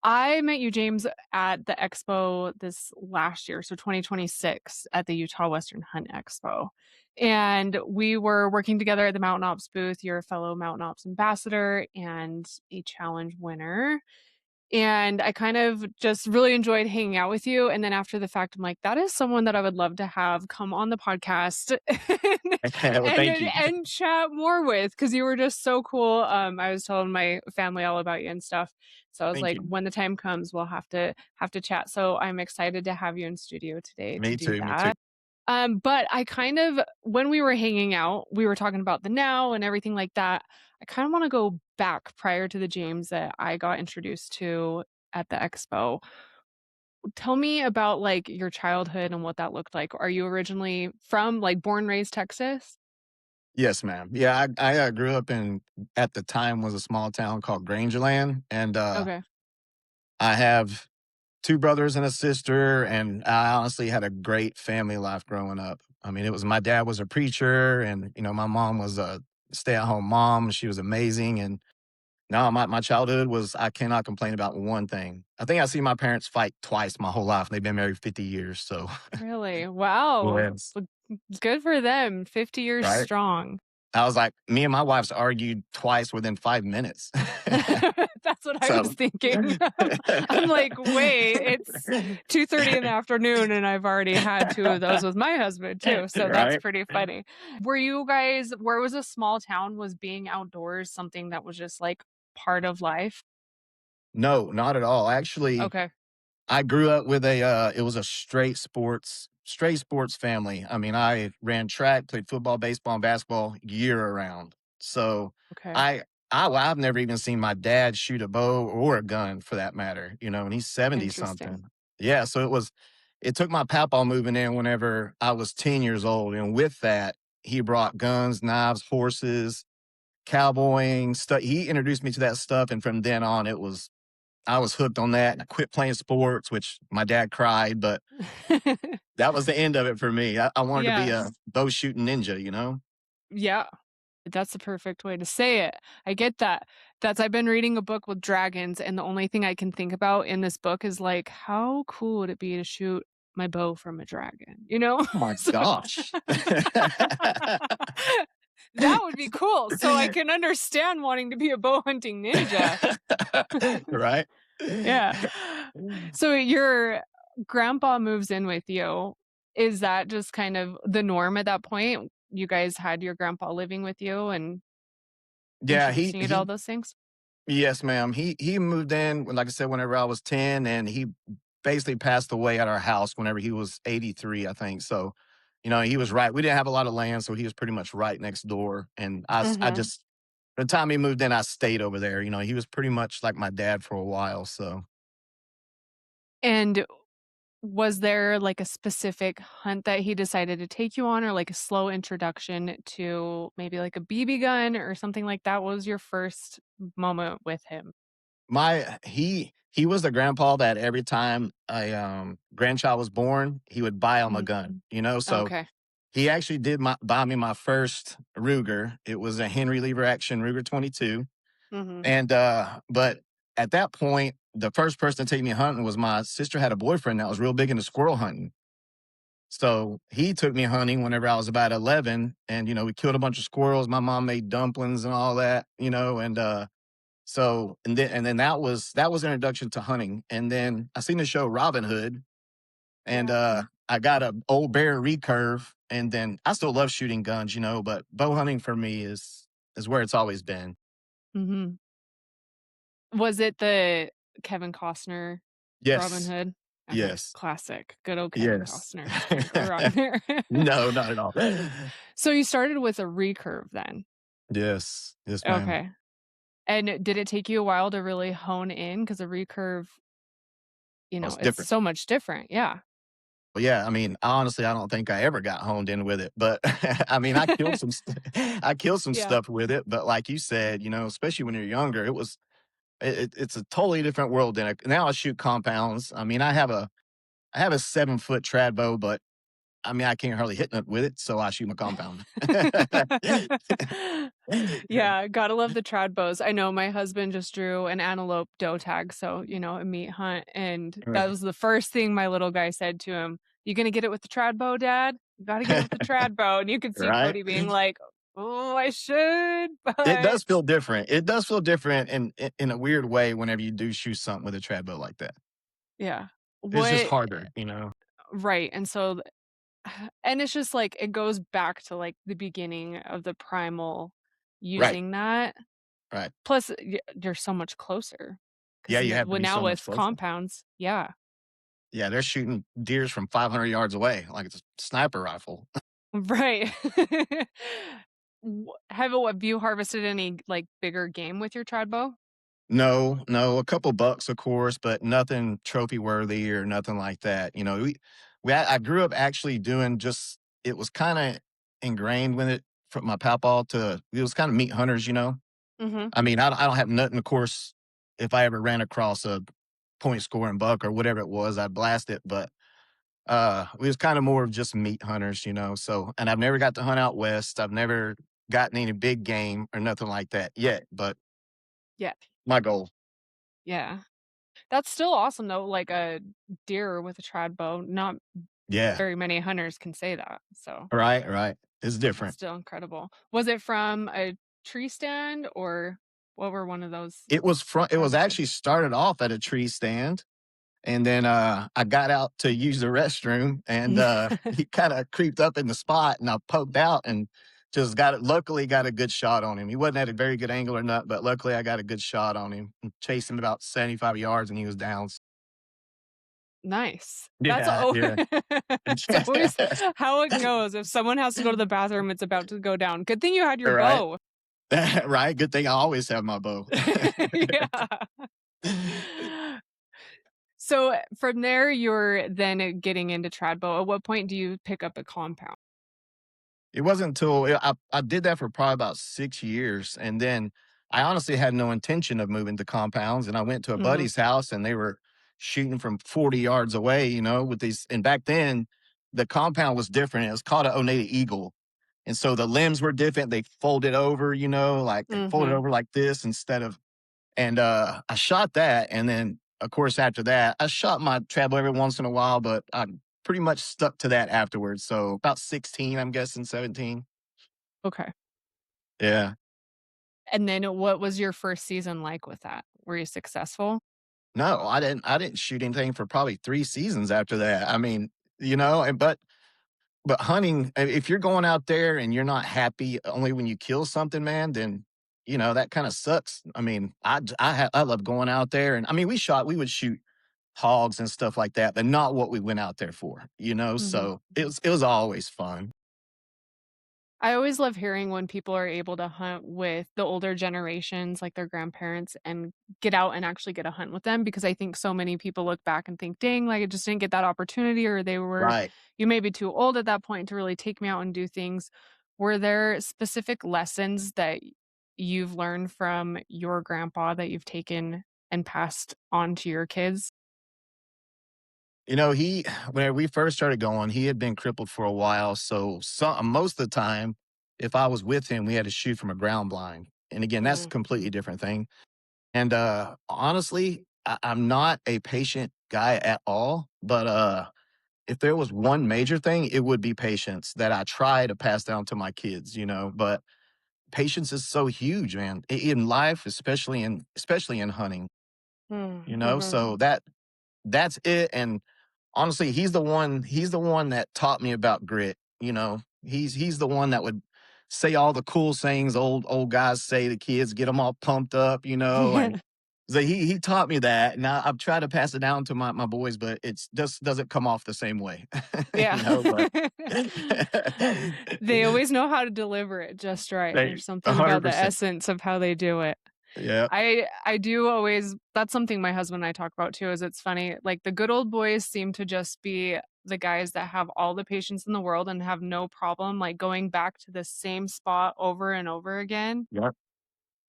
I met you, James, at the expo this last year, so 2026 at the Utah Western Hunt Expo. And we were working together at the Mountain Ops booth. You're a fellow Mountain Ops ambassador and a challenge winner. And I kind of just really enjoyed hanging out with you. And then after the fact, I'm like, that is someone that I would love to have come on the podcast Well, thank you. and chat more with because you were just so cool. I was telling my family all about you and stuff. So I was Thank like, you. when the time comes, we'll have to chat. So I'm excited to have you in studio today to Me do too. Me too. that. But I kind of, when we were hanging out, we were talking about the now and everything like that. I kind of want to go back prior to the James that I got introduced to at the expo. Tell me about like your childhood and what that looked like. Are you originally from like born, raised Texas? Yes, ma'am. Yeah, I grew up in at the time was a small town called Grangerland, and Okay. I have two brothers and a sister, and I honestly had a great family life growing up. I mean, it was my dad was a preacher, and my mom was a stay at home mom. She was amazing, and no, my childhood was I cannot complain about one thing. I think I see my parents fight twice my whole life. They've been married 50 years, so Really? Wow. yes, Well, good for them. 50 years right. strong. I was like, me and my wife's argued twice within 5 minutes. That's what I was So, thinking. I'm like, wait, it's 2:30 in the afternoon and I've already had two of those with my husband too. So that's right? pretty funny. Were you guys, where it was a small town, was being outdoors something that was just like part of life? No, not at all. Actually, Okay. I grew up with it was a straight sports family. I mean, I ran track, played football, baseball, and basketball year around. So Okay. I, I've never even seen my dad shoot a bow or a gun for that matter, and he's 70 Interesting. something. Yeah. So it took my papa moving in whenever I was 10 years old. And with that, he brought guns, knives, horses, cowboying stuff. He introduced me to that stuff. And from then on, I was hooked on that, and I quit playing sports, which my dad cried, but that was the end of it for me. I wanted to be Yeah. a bow shooting ninja, you know? Yeah. That's the perfect way to say it. I get that. I've been reading a book with dragons, and the only thing I can think about in this book is like, how cool would it be to shoot my bow from a dragon, you know? Oh my So gosh. that would be cool. So I can understand wanting to be a bow hunting ninja. Right? Yeah. So your grandpa moves in with you. Is that just kind of the norm at that point? You guys had your grandpa living with you and Yeah, introducing you to all those things? yes, ma'am. He moved in, like I said, whenever I was 10, and he basically passed away at our house whenever he was 83, I think. So, he was right. We didn't have a lot of land, so he was pretty much right next door. And I Mhm. just the time he moved in, I stayed over there. He was pretty much like my dad for a while. So And was there, like, a specific hunt that he decided to take you on or, like, a slow introduction to maybe, like, a BB gun or something like that? What was your first moment with him? he was the grandpa that every time a grandchild was born, he would buy him a Mhm. gun. So Okay. he actually did buy me my first Ruger. It was a Henry lever action Ruger 22. Mhm. And but at that point, the first person to take me hunting was my sister had a boyfriend that was real big into squirrel hunting. So he took me hunting whenever I was about 11, and we killed a bunch of squirrels. My mom made dumplings and all that. And then that was an introduction to hunting. And then I seen the show Robin Hood, and Yeah. I got a old bear recurve, and then I still love shooting guns, but bow hunting for me is where it's always been. Mhm. Was it the Kevin Costner Robin Yes, Hood? Okay, yes, classic. Good old Kevin yes. Costner. Can't go wrong there. No, not at all. So you started with a recurve then? Yes, yes, ma'am. Okay. And did it take you a while to really hone in? Because a recurve, Oh, it's it's different. so much different. Yeah. Well, yeah, I mean, honestly, I don't think I ever got honed in with it, but I mean, I killed I killed some Yeah. stuff with it, but like you said, especially when you're younger, it's a totally different world than now I shoot compounds. I mean, I have a 7-foot trad bow, but I mean, I can't hardly hit nothing with it, so I shoot my compound. Yeah, gotta love the trad bows. I know my husband just drew an antelope doe tag, so, a meat hunt, and that Right. was the first thing my little guy said to him, "You gonna get it with the trad bow, dad? You gotta get it with the trad bow," and you could see Right? Cody being like, "Oh, I should, It but" does feel different. It does feel different in a weird way whenever you do shoot something with a trad bow like that. Yeah. It's just What harder, you know? Right, and so and it's just, like, it goes back to, like, the beginning of the primal Right, using that. right. Plus, you're so much closer Yeah, 'cause you n have to well, be now so much with closer. compounds, yeah. Yeah, they're shooting deers from 500 yards away like it's a sniper rifle. Right. Have you harvested any, like, bigger game with your trad bow? No, no, a couple bucks, of course, but nothing trophy worthy or nothing like that. You know, I grew up actually doing just it was kind of ingrained with it from my papaw to it was kind of meat hunters, you know. Mhm. I mean, I don't have nothing, of course. If I ever ran across a point scoring buck or whatever it was, I'd blast it. But it was kind of more of just meat hunters, you know. So, and I've never got to hunt out west. I've never gotten any big game or nothing like that yet. But Yeah. my goal, Yeah. That's still awesome, though, like, a deer with a trad bow, not yeah. very many hunters can say that, so Right, right. It's that's different. still incredible. Was it from a tree stand, or what were one of those It was harvested? actually started off at a tree stand, and then, I got out to use the restroom, and, he kinda creeped up in the spot, and I poked out and just luckily got a good shot on him. He wasn't at a very good angle or not, but luckily I got a good shot on him and chased him about 75 yards, and he was down. Nice. That's Yeah, yeah. it's always how it goes. If someone has to go to the bathroom, it's about to go down. Good thing you had your Right. bow. Right, good thing I always have my bow. Yeah. So, from there, you're then getting into trad bow. At what point do you pick up a compound? It wasn't until I did that for probably about 6 years, and then I honestly had no intention of moving to compounds, and I went to a Mhm. buddy's house, and they were shooting from 40 yards away, you know, with these and back then, the compound was different. It was called a Oneida Eagle, and so the limbs were different. They folded over, you know, like, they folded Mhm. over like this instead of and, I shot that, and then, of course, after that, I shot my treadmill every once in a while, but I pretty much stuck to that afterwards, so about 16, I'm guessing, 17. Okay. Yeah. And then what was your first season like with that? Were you successful? No, I didn't shoot anything for probably 3 seasons after that. I mean, you know, but hunting, if you're going out there and you're not happy only when you kill something, man, then, you know, that kinda sucks. I mean, I love going out there and I mean, we would shoot hogs and stuff like that, but not what we went out there for, you know? Mhm. So, it was always fun. I always love hearing when people are able to hunt with the older generations, like their grandparents, and get out and actually get a hunt with them because I think so many people look back and think, dang, like I just didn't get that opportunity, or Right. you may be too old at that point to really take me out and do things. Were there specific lessons that you've learned from your grandpa that you've taken and passed on to your kids? You know, when we first started going, he had been crippled for a while. So most of the time, if I was with him, we had to shoot from a ground blind. And again, that's a Mm. completely different thing. And honestly, I'm not a patient guy at all. But if there was one major thing, it would be patience that I try to pass down to my kids, you know. But patience is so huge, man, in life, especially in hunting, Mm, you know. mhm. So that's it. And honestly, he's the one that taught me about grit, you know? He's the one that would say all the cool sayings old guys say to kids, get them all pumped up, you know, and so he taught me that, and I've tried to pass it down to my boys, but it's just doesn't come off the same way, Yeah. you know, but They always know how to deliver it just right. they There's something about the 100%. essence of how they do it. Yeah. I do always that's something my husband and I talk about too, is it's funny, like, the good old boys seem to just be the guys that have all the patience in the world and have no problem, like, going back to the same spot over and over again, Yep.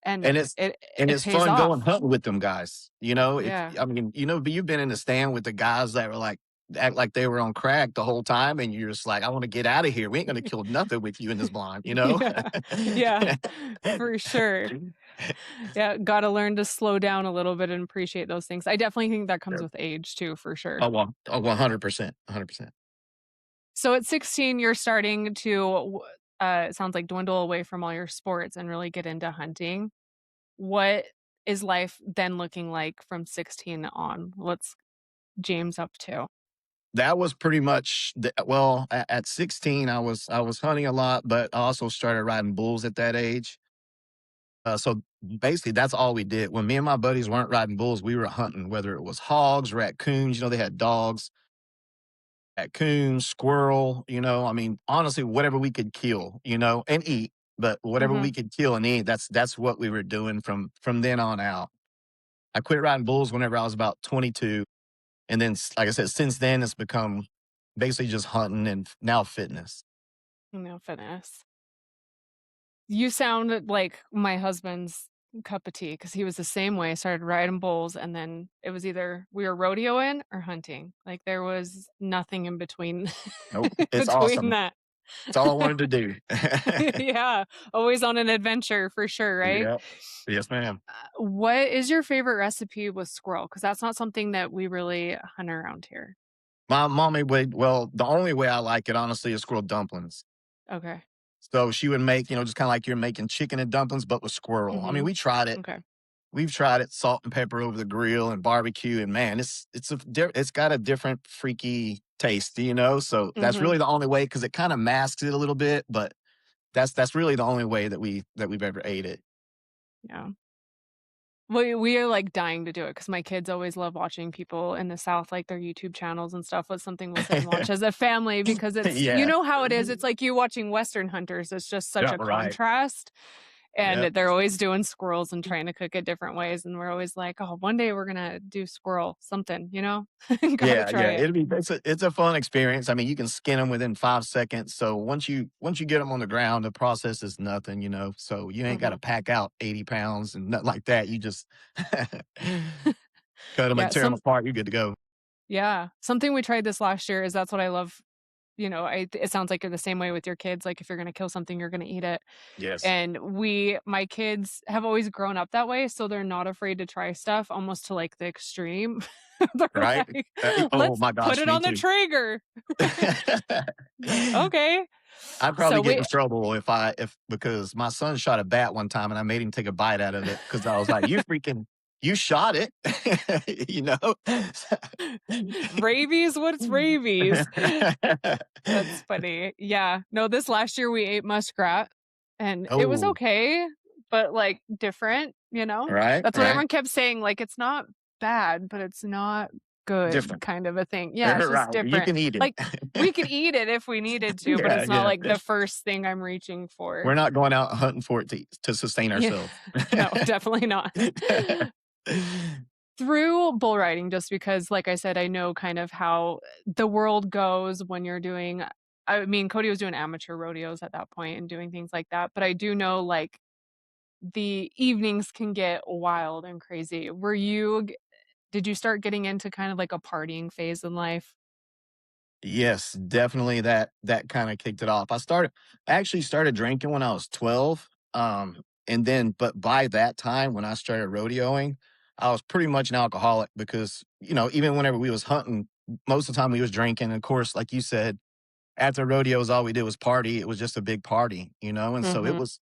and And it's and it it's pays fun going off. hunting with them guys, you know, if Yeah. I mean, you know, but you've been in the stand with the guys that were like act like they were on crack the whole time, and you're just like, "I wanna get out of here. We ain't gonna kill nothing with you in this blind," you know? Yeah. Yeah, for sure. Yeah, gotta learn to slow down a little bit and appreciate those things. I definitely think that comes Yep. with age too, for sure. Oh, well, oh, 100%, 100%. So at 16, you're starting to, it sounds like dwindle away from all your sports and really get into hunting. What is life then looking like from 16 on? What's James up to? That was pretty much the well, at 16, I was hunting a lot, but I also started riding bulls at that age. So basically, that's all we did. When me and my buddies weren't riding bulls, we were hunting, whether it was hogs, raccoons, they had dogs, raccoons, squirrel, I mean, honestly, whatever we could kill, and eat, but whatever we Mhm. could kill and eat, that's what we were doing from then on out. I quit riding bulls whenever I was about 22. And then, like I said, since then, it's become basically just hunting and now fitness. No fitness. You sound like my husband's cup of tea because he was the same way, started riding bulls, and then it was either we were rodeoing or hunting. Like, there was nothing in between Nope. It's between awesome. that. It's all I wanted to do. Yeah, always on an adventure for sure, right? Yep. Yes, ma'am. What is your favorite recipe with squirrel? Because that's not something that we really hunt around here. My mommy would, well, the only way I like it, honestly, is squirrel dumplings. Okay. So she would make, just kind of like you're making chicken and dumplings, but with squirrel. I mean, Mhm. we tried it. Okay. We've tried it, salt and pepper over the grill and barbecue, and man, it's got a different freaky taste, So that's Mhm. really the only way because it kind of masks it a little bit, but that's really the only way that we've ever ate it. Yeah. We are, like, dying to do it because my kids always love watching people in the South, like, their YouTube channels and stuff. Was something we'll sit and watch as a family because it's you Yeah. know how it is, it's like you watching Western hunters, it's just such Yeah, a right. contrast, and Yep. they're always doing squirrels and trying to cook it different ways, and we're always like, "Oh, one day we're gonna do squirrel something," you know? Gotta Yeah, try yeah, it. it's a fun experience. I mean, you can skin them within 5 seconds, so once you get them on the ground, the process is nothing. So you ain't gotta Mhm. pack out 80 pounds and nothing like that. You just cut them Yeah, and tear them apart, you're good to go. yeah, something we tried this last year is that's what I love, it sounds like you're the same way with your kids, like, if you're gonna kill something, you're gonna eat it. Yes. And my kids have always grown up that way, so they're not afraid to try stuff almost to, like, the extreme. They're Right? like, Oh "Let's my put gosh, it me on the too. Traeger." Like, "Okay." I'd So probably get we in trouble if because my son shot a bat one time and I made him take a bite out of it because I was like, you shot it," you know? Rabies? What's rabies? That's funny. Yeah. No, this last year we ate muskrat, and it was Oh, okay, but, like, different, you know? right, That's what right. everyone kept saying, like, "It's not bad, but it's not good," Different. kind of a thing. Yeah, it's just Right, you different. can eat Like, we it. could eat it if we needed to, but Yeah, it's not, yeah. like, the first thing I'm reaching for. We're not going out hunting for it to sustain Yeah. ourselves. No, definitely not. Through bull riding, just because, like I said, I know kind of how the world goes when you're doing, I mean, Cody was doing amateur rodeos at that point and doing things like that, but I do know, like, the evenings can get wild and crazy. Did you start getting into kind of like a partying phase in life? Yes, definitely that kinda kicked it off. I actually started drinking when I was 12, and then but by that time, when I started rodeoing, I was pretty much an alcoholic because, even whenever we was hunting, most of the time we was drinking. Of course, like you said, after rodeos, all we did was party. It was just a big party, and so it Mhm. was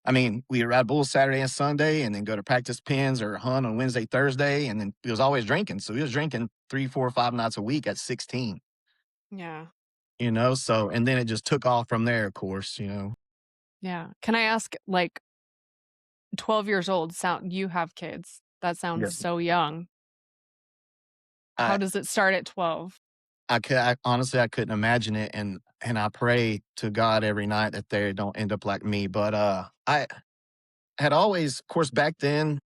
I mean, we would ride bulls Saturday and Sunday and then go to practice pins or hunt on Wednesday, Thursday, and then we was always drinking. So we was drinking 3, 4, 5 nights a week at 16. Yeah. So and then it just took off from there, of course. Yeah. Can I ask, like, 12 years old, sound you have kids. That sounds Yes. so young. How I does it start at 12? I honestly, I couldn't imagine it, and I pray to God every night that they don't end up like me, but, I had always of course, back then,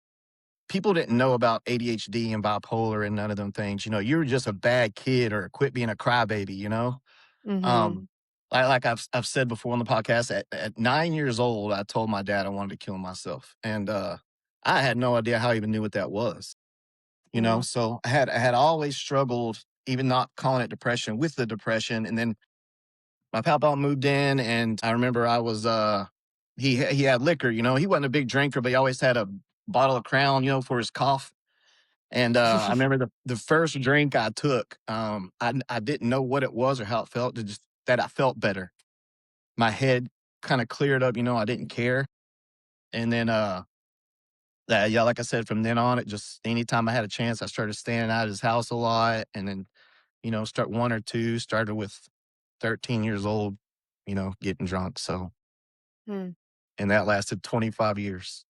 people didn't know about ADHD and bipolar and none of them things. You were just a bad kid or quit being a crybaby. Um, Mhm. like I've said before on the podcast, at 9 years old, I told my dad I wanted to kill myself, and, I had no idea how I even knew what that was. Yeah. So I had always struggled, even not calling it depression with the depression. And then my papa moved in, and I remember I was he had liquor. You know, he wasn't a big drinker, but he always had a bottle of Crown, you know, for his cough. And I remember the first drink I took, I didn't know what it was or how it felt. Just that I felt better. My head kind of cleared up. You know, I didn't care. And then yeah, like I said, from then on, it just anytime I had a chance, I started staying out of his house a lot, and then you know, start one or two. Started with 13 years old, you know, getting drunk. So, Hmm. and that lasted 25 years.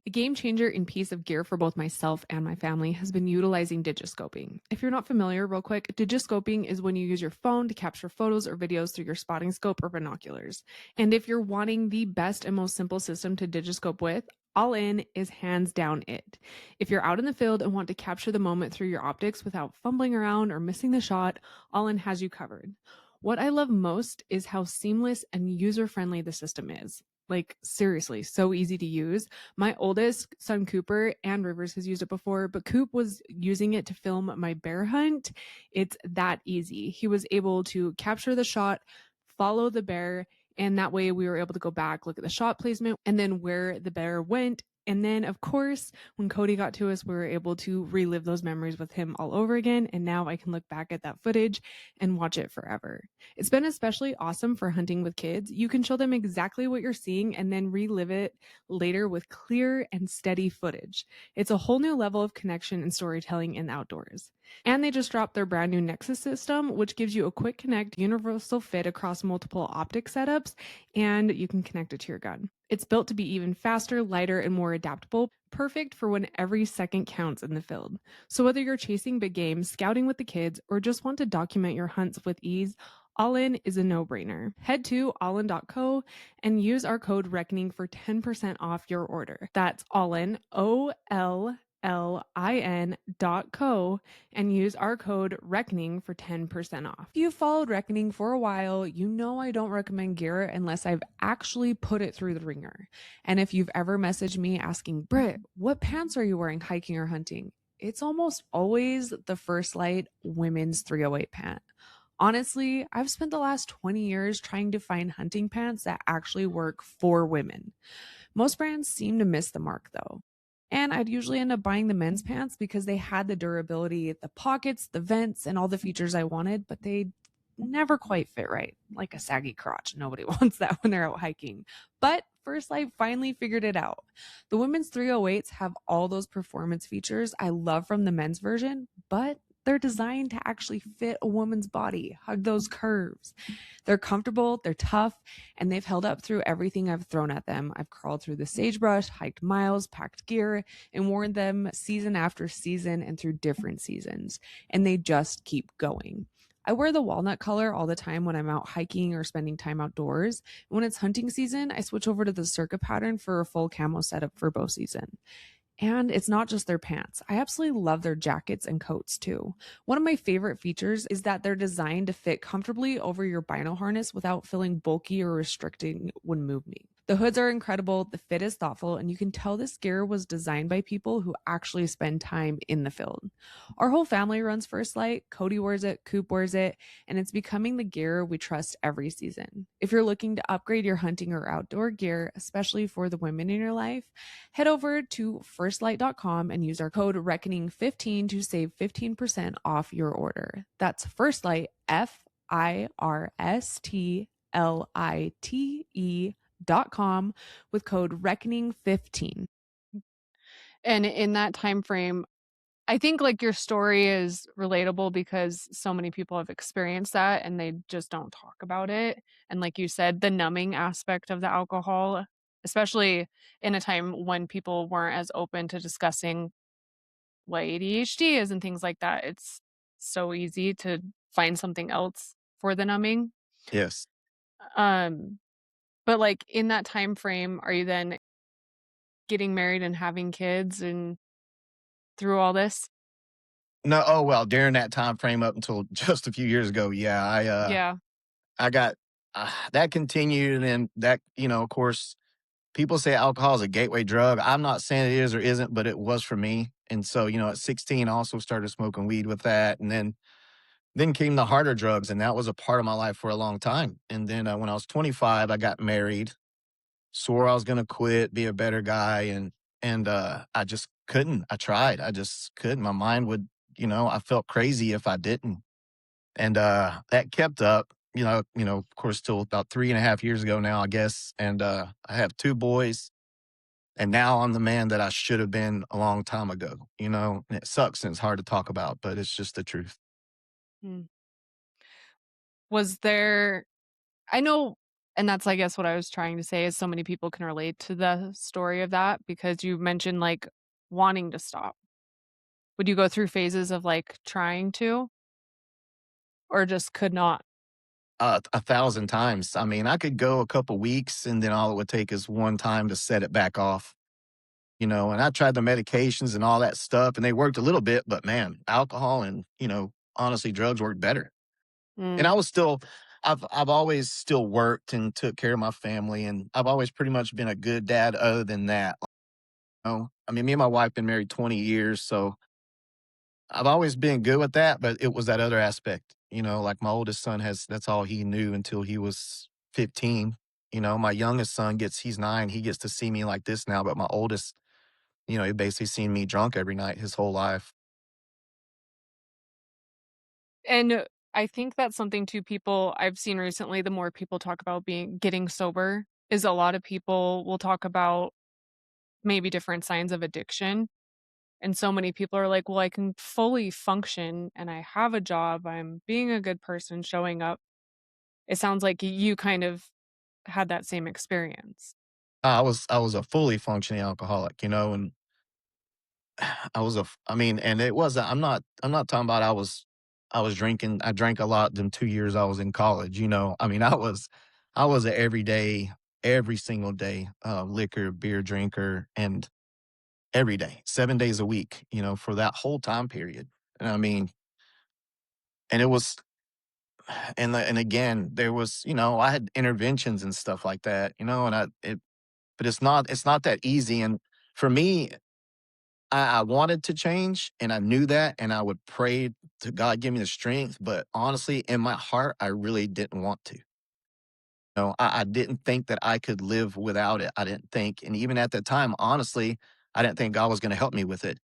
A game changer in piece of gear for both myself and my family has been utilizing digiscoping. If you're not familiar, real quick, digiscoping is when you use your phone to capture photos or videos through your spotting scope or binoculars. And if you're wanting the best and most simple system to digiscope with, All In is hands down it. If you're out in the field and want to capture the moment through your optics without fumbling around or missing the shot, All In has you covered. What I love most is how seamless and user friendly the system is. Like, seriously, so easy to use. My oldest son, Cooper, and Rivers has used it before, but Coop was using it to film my bear hunt. It's that easy. He was able to capture the shot, follow the bear, and that way we were able to go back, look at the shot placement, and then where the bear went. And then, of course, when Cody got to us, we were able to relive those memories with him all over again. And now I can look back at that footage and watch it forever. It's been especially awesome for hunting with kids. You can show them exactly what you're seeing and then relive it later with clear and steady footage. It's a whole new level of connection and storytelling in the outdoors. And they just dropped their brand new Nexus system, which gives you a quick connect, universal fit across multiple optic setups, and you can connect it to your gun. It's built to be even faster, lighter, and more adaptable, perfect for when every second counts in the field. So whether you're chasing big game, scouting with the kids, or just want to document your hunts with ease, All In is a no-brainer. Head to allin.co and use our code RECKONING for 10% off your order. That's Allin, OLLIN.co, and use our code RECKONING for 10% off. If you've followed Reckoning for a while, you know I don't recommend gear unless I've actually put it through the ringer. And if you've ever messaged me asking, Britt, what pants are you wearing hiking or hunting? It's almost always the First Light women's 308 pant. Honestly, I've spent the last 20 years trying to find hunting pants that actually work for women. Most brands seem to miss the mark though. And I'd usually end up buying the men's pants because they had the durability, the pockets, the vents, and all the features I wanted, but they never quite fit right. Like a saggy crotch. Nobody wants that when they're out hiking. But First Light finally figured it out. The women's 308s have all those performance features I love from the men's version, but they're designed to actually fit a woman's body, hug those curves. They're comfortable, they're tough, and they've held up through everything I've thrown at them. I've crawled through the sagebrush, hiked miles, packed gear, and worn them season after season and through different seasons. And they just keep going. I wear the walnut color all the time when I'm out hiking or spending time outdoors. When it's hunting season, I switch over to the circa pattern for a full camo setup for bow season. And it's not just their pants. I absolutely love their jackets and coats too. One of my favorite features is that they're designed to fit comfortably over your bino harness without feeling bulky or restricting when moving. The hoods are incredible, the fit is thoughtful, and you can tell this gear was designed by people who actually spend time in the field. Our whole family runs First Light. Cody wears it, Coop wears it, and it's becoming the gear we trust every season. If you're looking to upgrade your hunting or outdoor gear, especially for the women in your life, head over to firstlight.com and use our code RECKONING15 to save 15% off your order. That's First Light, FIRSTLITE.com with code RECKONING15. And in that time frame, I think like your story is relatable because so many people have experienced that and they just don't talk about it. And like you said, the numbing aspect of the alcohol, especially in a time when people weren't as open to discussing what ADHD is and things like that, it's so easy to find something else for the numbing. Yes. Um, but like in that time frame, are you then getting married and having kids and through all this? No. Oh well, during that time frame up until just a few years ago, yeah, Yeah. I got that continued, and then that you know, of course, people say alcohol is a gateway drug. I'm not saying it is or isn't, but it was for me. And so, you know, at 16, I also started smoking weed with that, and then Then came the harder drugs, and that was a part of my life for a long time. And then, when I was 25, I got married, swore I was gonna quit, be a better guy, and I just couldn't. I tried. I just couldn't. My mind would, I felt crazy if I didn't. And that kept up, of course, till about 3.5 years ago now, I guess. And I have 2 boys, and now I'm the man that I should have been a long time ago, And it sucks and it's hard to talk about, but it's just the truth. Mm. Was there I know and that's, I guess, what I was trying to say is so many people can relate to the story of that because you mentioned, like, wanting to stop. Would you go through phases of, like, trying to or just could not? 1,000 times. I mean, I could go a couple weeks, and then all it would take is one time to set it back off, and I tried the medications and all that stuff, and they worked a little bit, but man, alcohol and, honestly, drugs worked better. And Mm. I was still I've always still worked and took care of my family, and I've always pretty much been a good dad other than that, I mean, me and my wife been married 20 years, so I've always been good with that, but it was that other aspect, like my oldest son that's all he knew until he was 15. My youngest son he's 9, he gets to see me like this now, but my oldest, he basically seen me drunk every night his whole life. And I think that's something too people I've seen recently, the more people talk about getting sober, is a lot of people will talk about maybe different signs of addiction. And so many people are like, well, I can fully function and I have a job. I'm being a good person, showing up. It sounds like you kind of had that same experience. I was a fully functioning alcoholic, and I mean, and it was I'm not talking about I was drinking. I drank a lot them 2 years I was in college, I mean, I was a everyday, every single day, liquor, beer drinker, and every day, 7 days a week, for that whole time period. And I mean, and it was and again, there was, I had interventions and stuff like that, and but it's not that easy. And for me, I wanted to change, and I knew that, and I would pray to God give me the strength, but honestly, in my heart, I really didn't want to. I didn't think that I could live without it. I didn't think, and even at that time, honestly, I didn't think God was gonna help me with it.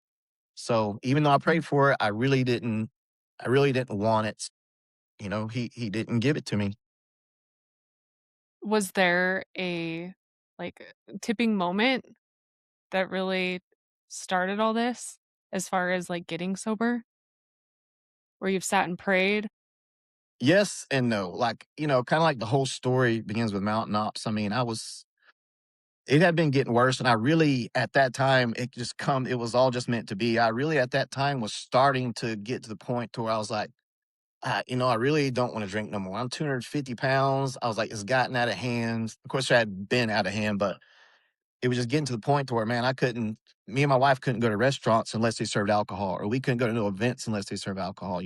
So, even though I Mm. prayed for it, I really didn't want it. He didn't give it to me. Was there a tipping moment that really started all this as far as like getting sober where you've sat and prayed? Yes and no. Like, kinda like the whole story begins with mountain ops. I mean, it had been getting worse, and I really at that time, it was all just meant to be. I really at that time was starting to get to the point to where I was like, I really don't wanna drink no more. I'm 250 pounds. I was like, it's gotten out of hand. Of course, it had been out of hand, but it was just getting to the point to where, man, me and my wife couldn't go to restaurants unless they served alcohol, or we couldn't go to no events unless they served alcohol.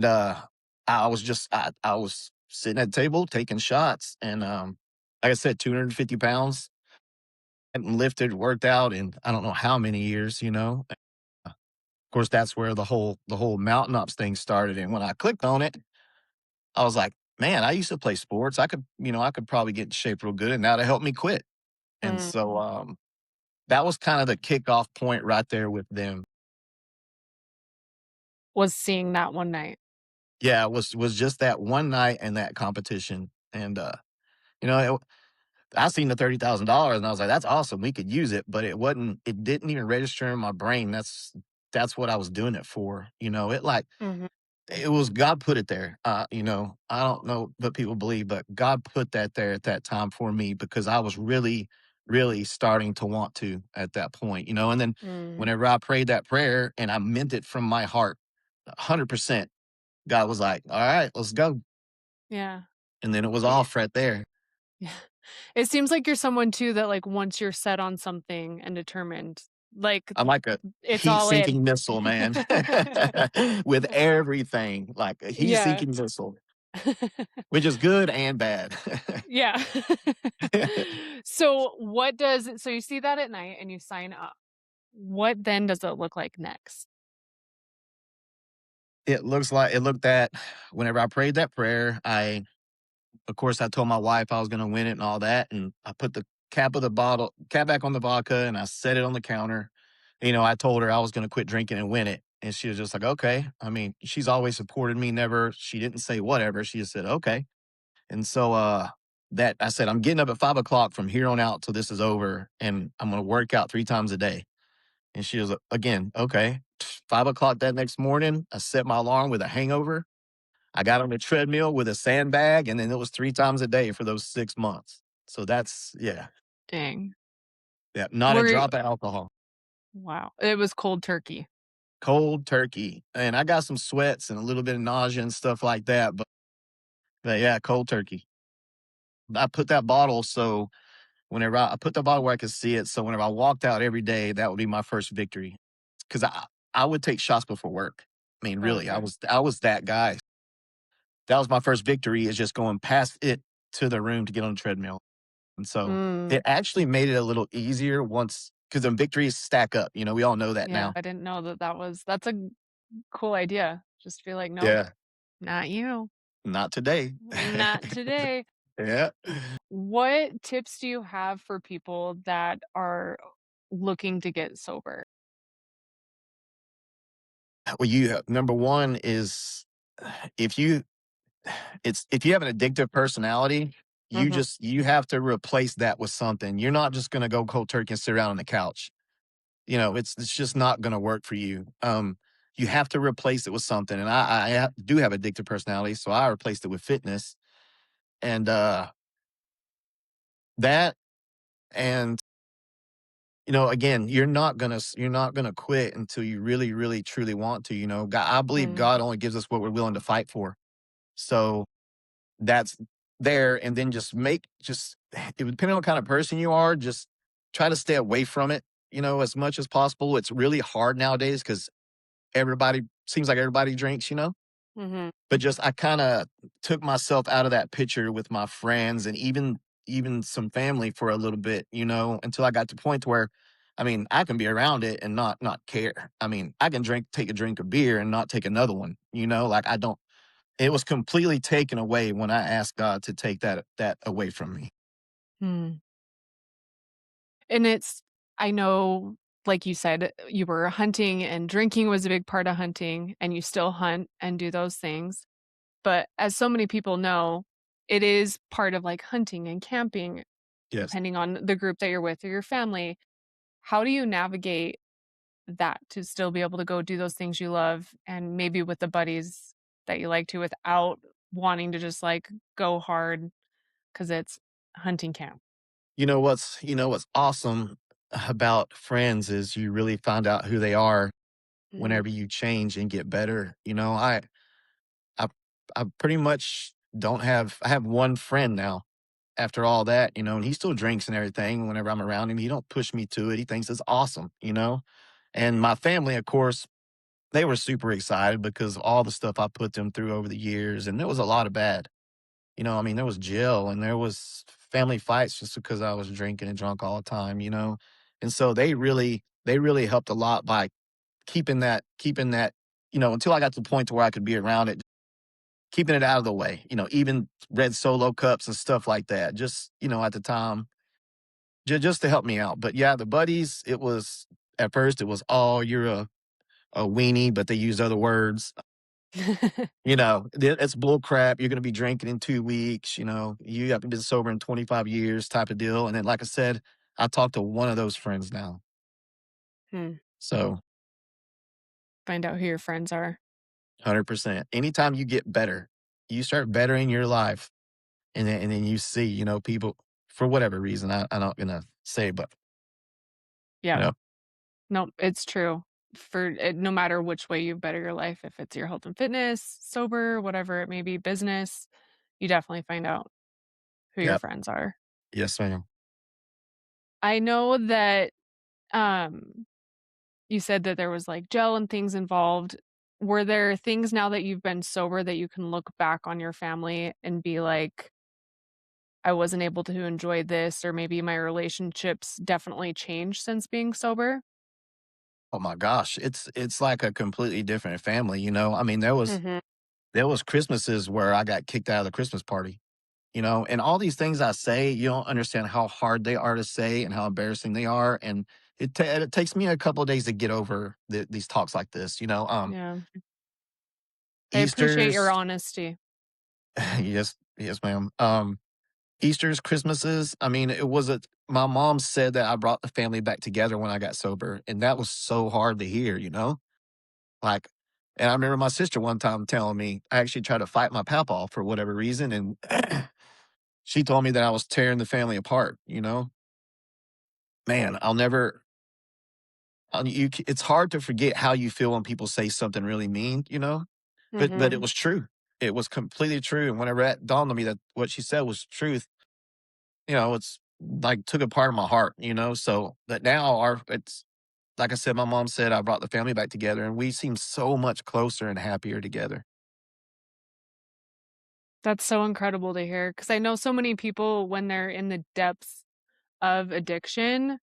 Uh, I was sitting at the table taking shots, and, like I said, 250 pounds, hadn't lifted, worked out in I don't know how many years. Of course, that's where the whole mountain ops thing started, and when I clicked on it, I was like, "Man, I used to play sports. I could probably get in shape real good, and that'll help me quit." And Mm. so, that was kinda the kickoff point right there with them. Was seeing that one night. Yeah, it was just that one night and that competition, and, you know, I seen the $30,000 and I was like, "That's awesome, we could use it," but it didn't even register in my brain. That's what I was doing it for, Mhm. it was God put it there. I don't know what people believe, but God put that there at that time for me because I was really, really starting to want to at that point. And then Mm. whenever I prayed that prayer and I meant it from my heart, 100%, God was like, "All right, let's go." Yeah. And then it was Yeah. off right there. Yeah. It seems like you're someone too that, like, once you're set on something and determined, like, I'm like a it's heat all in. sinking missile, man, with everything, like a heat Yeah. sinking missile, which is good and bad. Yeah. So you see that at night and you sign up. What then does it look like next? it looked at whenever I prayed that prayer, of course, I told my wife I was gonna win it and all that, and I put the cap back on the vodka, and I set it on the counter. I told her I was gonna quit drinking and win it, and she was just like, "Okay." I mean, she's always supported me, she didn't say whatever, she just said, "Okay." And so, that I said, "I'm getting up at 5 o'clock from here on out till this is over, and I'm gonna work out 3 times a day." And she was, again, "Okay." 5 o'clock that next morning, I set my alarm with a hangover. I got on the treadmill with a sandbag, and then it was 3 times a day for those 6 months. So that's yeah, Dang. yeah, not a Were drop of alcohol. Wow. It was cold turkey. Cold turkey, and I got some sweats and a little bit of nausea and stuff like that, but yeah, cold turkey. I put that bottle so whenever I put the bottle where I could see it, so whenever I walked out every day, that would be my first victory. 'Cause I would take shots before work. I mean, really, Okay. I was that guy. That was my first victory, is just going past it to the room to get on the treadmill. And so Mm. it actually made it a little easier once, because the victories stack up. We all know that Yeah, now. I didn't know that's a cool idea. Just be like, "Nope, Yeah. not you. Not today. Not today." Yeah. What tips do you have for people that are looking to get sober? Well, number one is, if you if you have an addictive personality, Mhm, you have to replace that with something. You're not just gonna go cold turkey and sit around on the couch. It's just not gonna work for you. You have to replace it with something. And do have addictive personality, so I replaced it with fitness. And that and again, you're not gonna quit until you really, really, truly want to. I believe mm, God only gives us what we're willing to fight for. So that's there, and then just it would depend on what kind of person you are, just try to stay away from it, as much as possible. It's really hard nowadays because everybody seems like everybody drinks. mhm, But just I kinda took myself out of that picture with my friends and even some family for a little bit, until I got to the point where, I mean, I can be around it and not care. I mean, I can take a drink of beer and not take another one, like, I don't it was completely taken away when I asked God to take that away from me. mm. And I know, like you said, you were hunting and drinking was a big part of hunting, and you still hunt and do those things. But as so many people know, it is part of, like, hunting and camping, Yes. depending on the group that you're with or your family. How do you navigate that to still be able to go do those things you love and maybe with the buddies that you like to without wanting to just, like, go hard because it's hunting camp? You know what's awesome about friends is you really find out who they are Mm, whenever you change and get better. I I pretty much don't have I have one friend now after all that, and he still drinks and everything. Whenever I'm around him, he don't push me to it. He thinks it's awesome. And my family, of course, they were super excited because of all the stuff I put them through over the years, and there was a lot of bad. I mean, there was jail and there was family fights just because I was drinking and drunk all the time. And so they really helped a lot by keeping that, until I got to the point to where I could be around it, keeping it out of the way, even red solo cups and stuff like that, just, at the time, just to help me out. But yeah, the buddies, at first, it was, oh, you're a weenie, but they used other words. It's bull crap. You're going to be drinking in 2 weeks. You haven't been sober in 25 years type of deal. And then, like I said, I talked to one of those friends now. Hmm, So find out who your friends are. 100%. Anytime you get better, you start bettering your life. And then you see, people for whatever reason, I'm not gonna say, but you Yeah. know, No, it's true. No matter which way you better your life, if it's your health and fitness, sober, whatever it may be, business, you definitely find out who your yep, friends are. yes, ma'am. I know that um you said that there was like gel and things involved. Were there things now that you've been sober that you can look back on your family and be like, I wasn't able to enjoy this, or maybe my relationships definitely changed since being sober? Oh my gosh, it's like a completely different family, you know? I mean, there was Christmases where I got kicked out of the Christmas party, you know? And all these things I say, you don't understand how hard they are to say and how embarrassing they are, and it takes me a couple of days to get over these talks like this, you know? Yeah. I appreciate your Easter's honesty. yes, yes, ma'am. Easter's, Christmases, I mean, it was a my mom said that I brought the family back together when I got sober, and that was so hard to hear, you know? Like, and I remember my sister one time telling me I actually tried to fight my papaw for whatever reason, and she told me that I was tearing the family apart, you know? Man, I'll never it's hard to forget how you feel when people say something really mean, you know? But it Mhm. was true. It was completely true, and whenever that dawned on me that what she said was truth, you know, it's like took a part of my heart, you know? So that now our it's like I said, my mom said I brought the family back together, and we seem so much closer and happier together. That's so incredible to hear because I know so many people when they're in the depths of addiction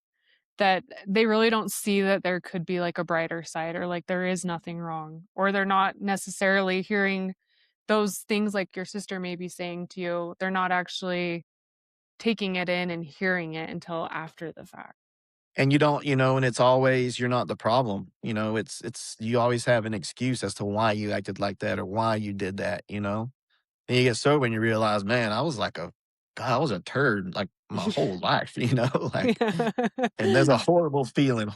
that they really don't see that there could be, like, a brighter side or, like, there is nothing wrong, or they're not necessarily hearing those things like your sister may be saying to you. They're not actually taking it in and hearing it until after the fact. And you don't, you know, and it's always you're not the problem. You know, it's you always have an excuse as to why you acted like that or why you did that, you know? And you get sober and you realize, man, I was a turd like my whole life, you know? Like, Yeah. and there's a horrible feeling.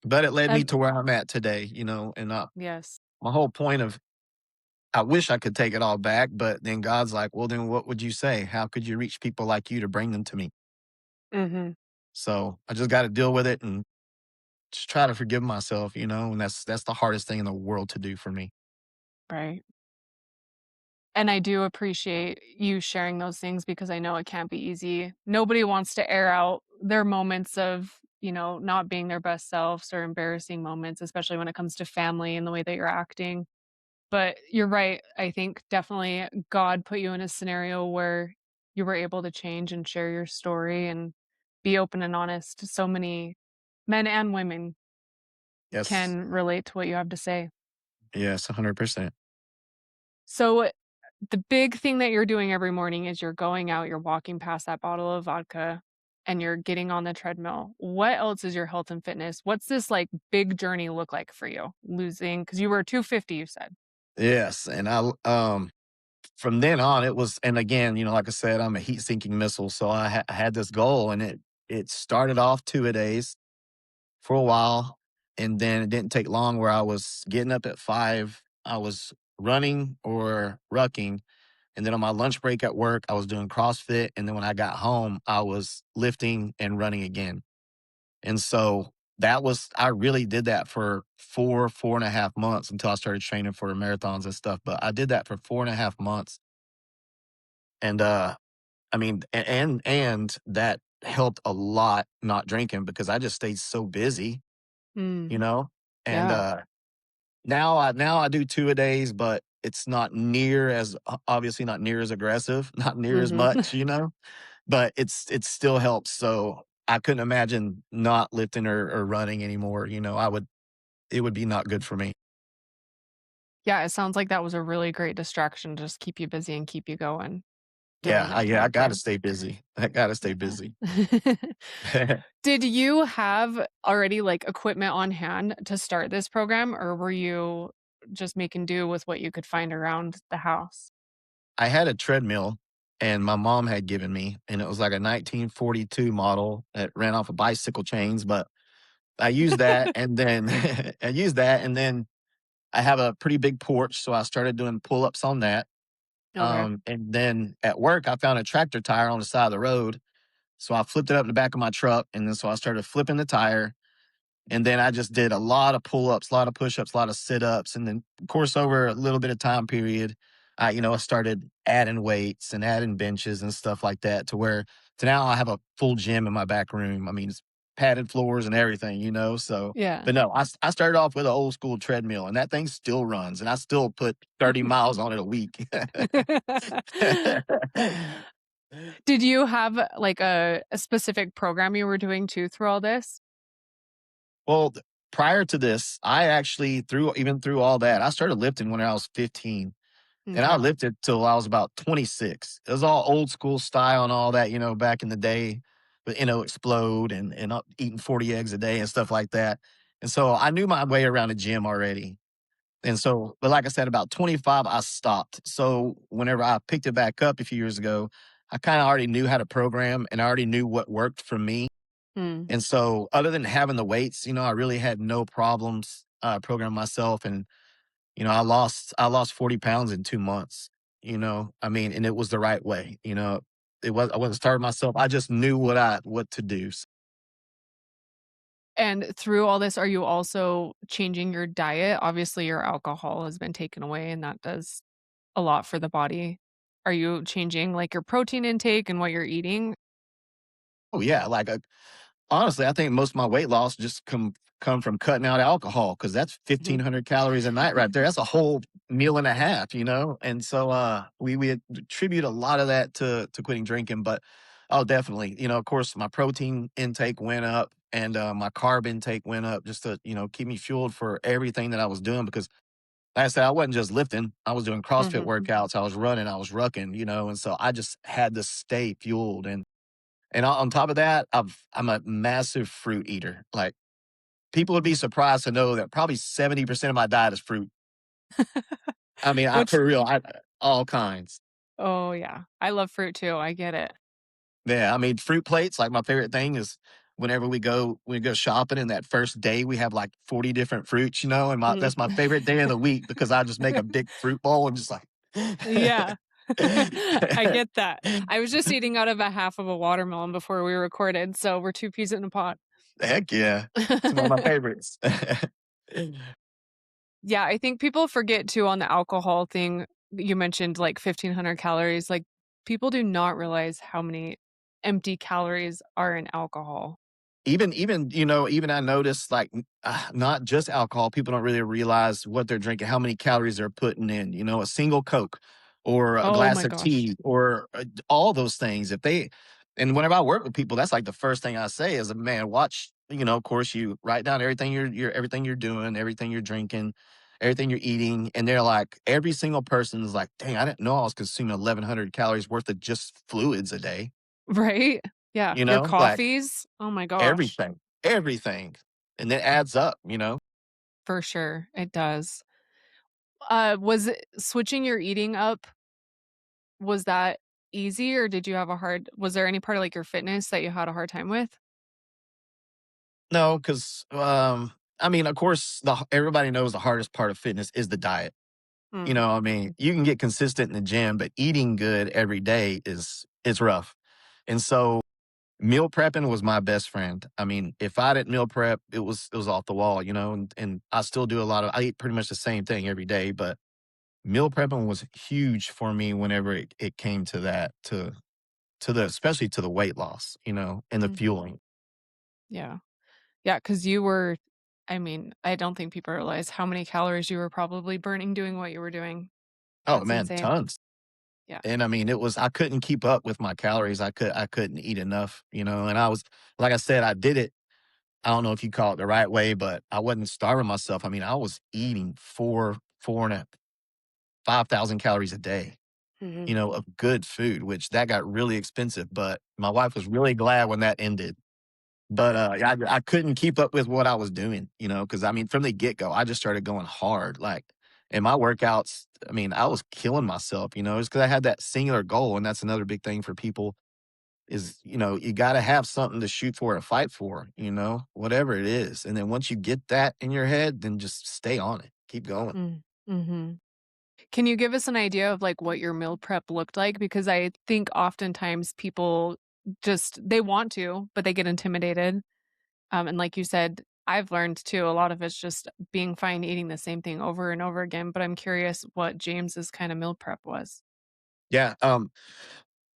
But it led me And to where I'm at today, you know, and yes. my whole point of I wish I could take it all back, but then God's like, well, then what would you say? How could you reach people like you to bring them to me? Mhm. So I just got to deal with it and just try to forgive myself, you know, and that's the hardest thing in the world to do for me. Right. And I do appreciate you sharing those things because I know it can't be easy. Nobody wants to air out their moments of, not being their best selves or embarrassing moments, especially when it comes to family and the way that you're acting. But you're right. I think definitely God put you in a scenario where you were able to change and share your story and be open and honest. So many men and women Yes. can relate to what you have to say. Yes, 100%. So the big thing that you're doing every morning is you're going out, you're walking past that bottle of vodka, and you're getting on the treadmill. What else is your health and fitness? What's this, like, big journey look like for you? Losing because you were 250, you said. Yes, and from then on it was and again, you know, like I said, I'm a heat sinking missile, so I had this goal and it started off 2 a days for a while, and then it didn't take long where I was getting up at 5, I was running or rucking, and then on my lunch break at work, I was doing CrossFit, and then when I got home, I was lifting and running again. And so that was I really did that for 4.5 months until I started training for marathons and stuff. But I did that for 4.5 months. And I mean, and that helped a lot not drinking because I just stayed so busy, Mm, you know? And yeah. now I do 2 a days, but it's not near as obviously not near as aggressive, not near as Mhm. much, you know? But it still helps. So I couldn't imagine not lifting or running anymore. You know, it would be not good for me. Yeah, it sounds like that was a really great distraction to just keep you busy and keep you going during that Yeah, I time gotta frame. stay busy. I gotta stay busy. Yeah. Did you have already, like, equipment on hand to start this program, or were you just making do with what you could find around the house? I had a treadmill and my mom had given me, and it was like a 1942 model that ran off of bicycle chains, but I used that and then I used that and then I have a pretty big porch, so I started doing pull-ups on that. Okay. And then at work, I found a tractor tire on the side of the road. So I flipped it up in the back of my truck. And then so I started flipping the tire. And then I just did a lot of pull ups, a lot of push ups, a lot of sit ups. And then, of course, over a little bit of time period, I started adding weights and adding benches and stuff like that to where to now I have a full gym in my back room. I mean, it's padded floors and everything, you know? So, Yeah. but no, I started off with an old school treadmill and that thing still runs and I still put 30 miles on it a week. Did you have, like, a specific program you were doing too through all this? Well, prior to this, I actually through all that, I started lifting when I was 15, and I Okay. lifted till I was about 26. It was all old school style and all that, back in the day, but explode and eating 40 eggs a day and stuff like that. And so I knew my way around the gym already. And so, but like I said, about 25, I stopped. So whenever I picked it back up a few years ago, I kind of already knew how to program and I already knew what worked for me. Mm. And so, other than having the weights, I really had no problems programming myself. And I lost 40 pounds in 2 months. I mean, and it was the right way. I wasn't starving myself. I just knew what to do. And through all this, are you also changing your diet? Obviously, your alcohol has been taken away, and that does a lot for the body. Are you changing, like, your protein intake and what you're eating? Oh yeah, like honestly, I think most of my weight loss just come from cutting out alcohol because that's Mhm. 1,500 calories a night right there. That's a whole meal and a half. And so we attribute a lot of that to quitting drinking, but oh, definitely. Of course, my protein intake went up and my carb intake went up just to keep me fueled for everything that I was doing because. Like I said, I wasn't just lifting. I was doing CrossFit Mhm. workouts. I was running. I was rucking. And so I just had to stay fueled. And on top of that, I'm a massive fruit eater. Like, people would be surprised to know that probably 70% of my diet is fruit. I mean, Which for real, all kinds. Oh, yeah. I love fruit too, I get it. Yeah, I mean, fruit plates, like, my favorite thing is whenever we go shopping and that first day we have, like, 40 different fruits, and Mhm. that's my favorite day of the week because I just make a big fruit bowl and just like Yeah. I get that. I was just eating out of a half of a watermelon before we recorded, so we're 2 peas in a pod. Heck yeah. It's one of my favorites. Yeah, I think people forget too on the alcohol thing. You mentioned like 1,500 calories. Like, people do not realize how many empty calories are in alcohol. Even I noticed, like, not just alcohol, people don't really realize what they're drinking, how many calories they're putting in, a single Coke or a Oh glass my of gosh. tea or, all those things. And whenever I work with people, that's, like, the first thing I say is, "Man, watch," of course, you write down everything you're doing, everything you're drinking, everything you're eating, and they're like every single person is like, "Dang, I didn't know I was consuming 1,100 calories worth of just fluids a day." Right? Yeah. Your Like, coffees. Oh my gosh. everything, and it adds up. For sure. It does. Was it switching your eating up, was that easy, or did you have a hard was there any part of, like, your fitness that you had a hard time with? No, because I mean, of course, everybody knows the hardest part of fitness is the diet. Mm. I mean, you can get consistent in the gym, but eating good every day is rough. And so meal prepping was my best friend. I mean, if I didn't meal prep, it was off the wall, and I still do I eat pretty much the same thing every day, but meal prepping was huge for me whenever it came to that, to the especially to the weight loss, and the Mm. fueling. Yeah. Yeah, because you were I mean, I don't think people realize how many calories you were probably burning doing what you were doing. Oh That's man, insane. tons. Yeah. And I mean, I couldn't keep up with my calories. I couldn't eat enough, and I was like I said, I did it. I don't know if you call it the right way, but I wasn't starving myself. I mean, I was eating 5,000 calories a day, Mhm. of good food, which that got really expensive. But my wife was really glad when that ended. But yeah, I couldn't keep up with what I was doing, because I mean, from the get go, I just started going hard. Like, in my workouts, I mean, I was killing myself, it's because I had that singular goal. And that's another big thing for people is, you got to have something to shoot for or fight for, whatever it is. And then once you get that in your head, then just stay on it, keep going. Mm. Mhm. Can you give us an idea of, like, what your meal prep looked like? Because I think oftentimes people just they want to, but they get intimidated. And like you said, I've learned too, a lot of it's just being fine eating the same thing over and over again, but I'm curious what James's kinda meal prep was. Yeah.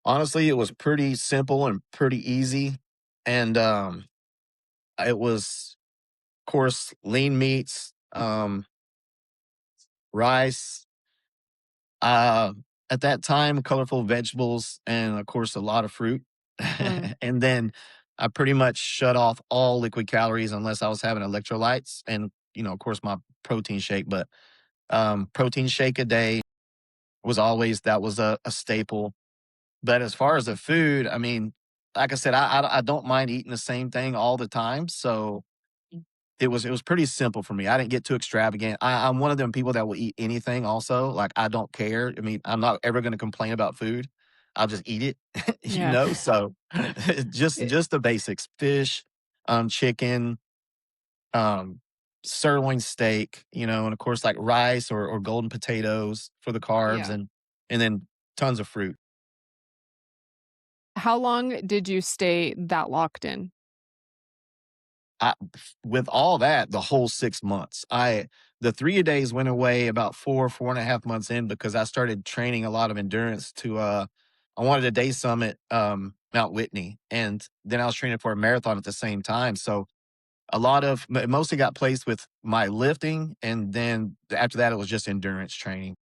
Honestly, it was pretty simple and pretty easy. And it was, of course, lean meats, rice, uh, at that time, colorful vegetables, and of course, a lot of fruit. Mm. And then I pretty much shut off all liquid calories unless I was having electrolytes and, of course, my protein shake. But protein shake a day was always that was a staple. But as far as the food, I mean, like I said, I don't mind eating the same thing all the time. So it was pretty simple for me. I didn't get too extravagant. I'm one of them people that will eat anything also. Like, I don't care. I mean, I'm not ever gonna complain about food. I'll just eat it, Yeah. So just Eh, just the basics: fish, chicken, um, sirloin steak, and of course, like rice or golden potatoes for the carbs, yeah. and then tons of fruit. How long did you stay that locked in? With all that, the whole 6 months. The 3 a days went away about 4.5 months in because I started training a lot of endurance I wanted a day summit, Mount Whitney, and then I was training for a marathon at the same time. So a lot of it mostly got placed with my lifting, and then after that, it was just endurance training.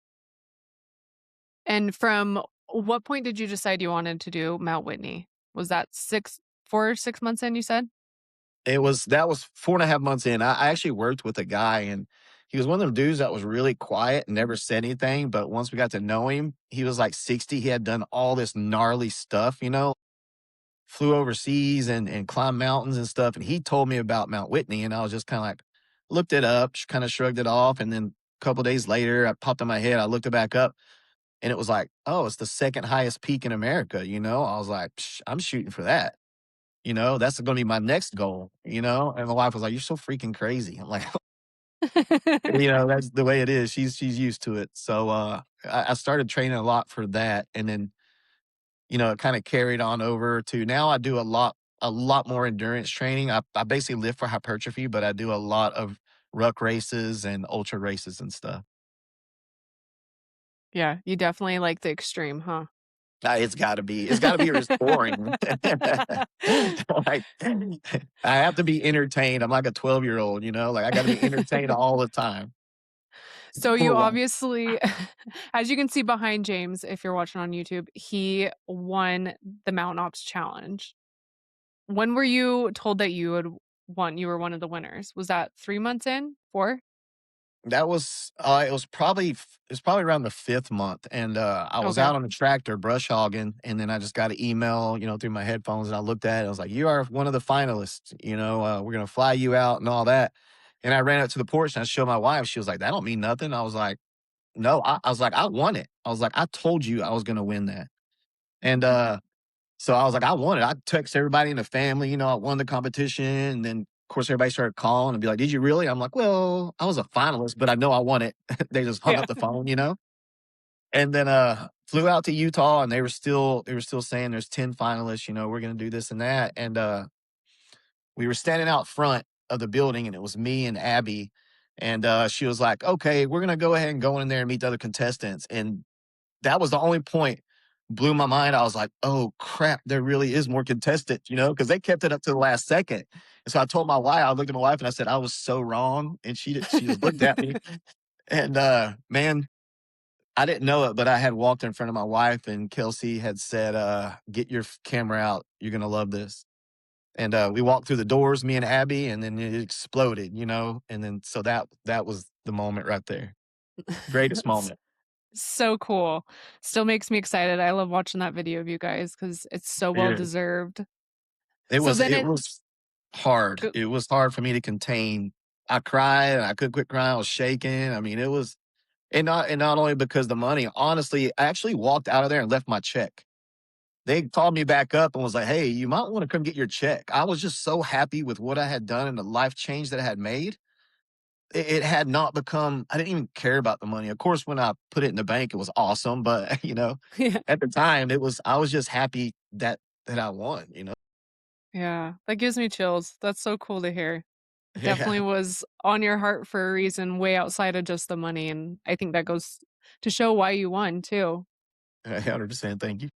And from what point did you decide you wanted to do Mount Whitney? Was that 6 months in, you said? That was 4.5 months in. I actually worked with a guy, and he was one of them dudes that was really quiet and never said anything, but once we got to know him, he was like 60, he had done all this gnarly stuff, flew overseas and climbed mountains and stuff, and he told me about Mount Whitney, and I was just kinda like looked it up, kinda shrugged it off, and then a couple days later, I popped in my head, I looked it back up, and it was like, "Oh, it's the 2nd highest peak in America," you know? I was like, "Psh, I'm shooting for that." That's gonna be my next goal, and my wife was like, "You're so freaking crazy." I'm like, that's the way it is. She's used to it. So, I started training a lot for that, and then, it kinda carried on over to now I do a lot more endurance training. I basically lift for hypertrophy, but I do a lot of ruck races and ultra races and stuff. Yeah, you definitely like the extreme, huh? It's gotta be restoring. Like, I have to be entertained. I'm like a 12-year-old, like, I gotta be entertained all the time. So For you a while. obviously as you can see behind James, if you're watching on YouTube, he won the Mountain Ops challenge. When were you told that you were one of the winners? Was that 3 months in? 4? It was probably around the 5th month, and, I was Okay. out on the tractor brush hogging, and then I just got an email, through my headphones, and I looked at it, I was like, "You are one of the finalists, we're gonna fly you out," and all that, and I ran up to the porch, and I showed my wife, she was like, "That don't mean nothing." I was like, "No," I was like, "I won it." I was like, "I told you I was gonna win that," and, so I was like, "I won it." I text everybody in the family, I won the competition, and then, of course, everybody started calling and be like, "Did you really?" I'm like, "Well, I was a finalist, but I know I won it." They just hung Yeah. up the phone. And then, flew out to Utah, and they were still saying there's 10 finalists, we're gonna do this and that, and, we were standing out front of the building, and it was me and Abby, and, she was like, "Okay, we're gonna go ahead and go in there and meet the other contestants," and that was the only point blew my mind. I was like, "Oh, crap, there really is more contestants," because they kept it up to the last second. And so I told my wife I looked at my wife and I said, "I was so wrong," and she just looked at me, and, man, I didn't know it, but I had walked in front of my wife, and Kelsey had said, "Get your camera out. You're gonna love this." And, we walked through the doors, me and Abby, and then it exploded, and then so that was the moment right there. Greatest It's moment. so cool. Still makes me excited. I love watching that video of you guys because it's so well Yeah. deserved. It So was then it it was hard. go It was hard for me to contain. I cried, and I couldn't quit crying, I was shaking. I mean, it was and not only because the money, honestly, I actually walked out of there and left my check. They called me back up and was like, "Hey, you might wanna come get your check." I was just so happy with what I had done and the life change that I had made. It had not become I didn't even care about the money. Of course, when I put it in the bank, it was awesome, but, Yeah. at the time, I was just happy that I won. Yeah, that gives me chills. That's so cool to hear. Yeah. Definitely was on your heart for a reason way outside of just the money, and I think that goes to show why you won too. 100%, thank you.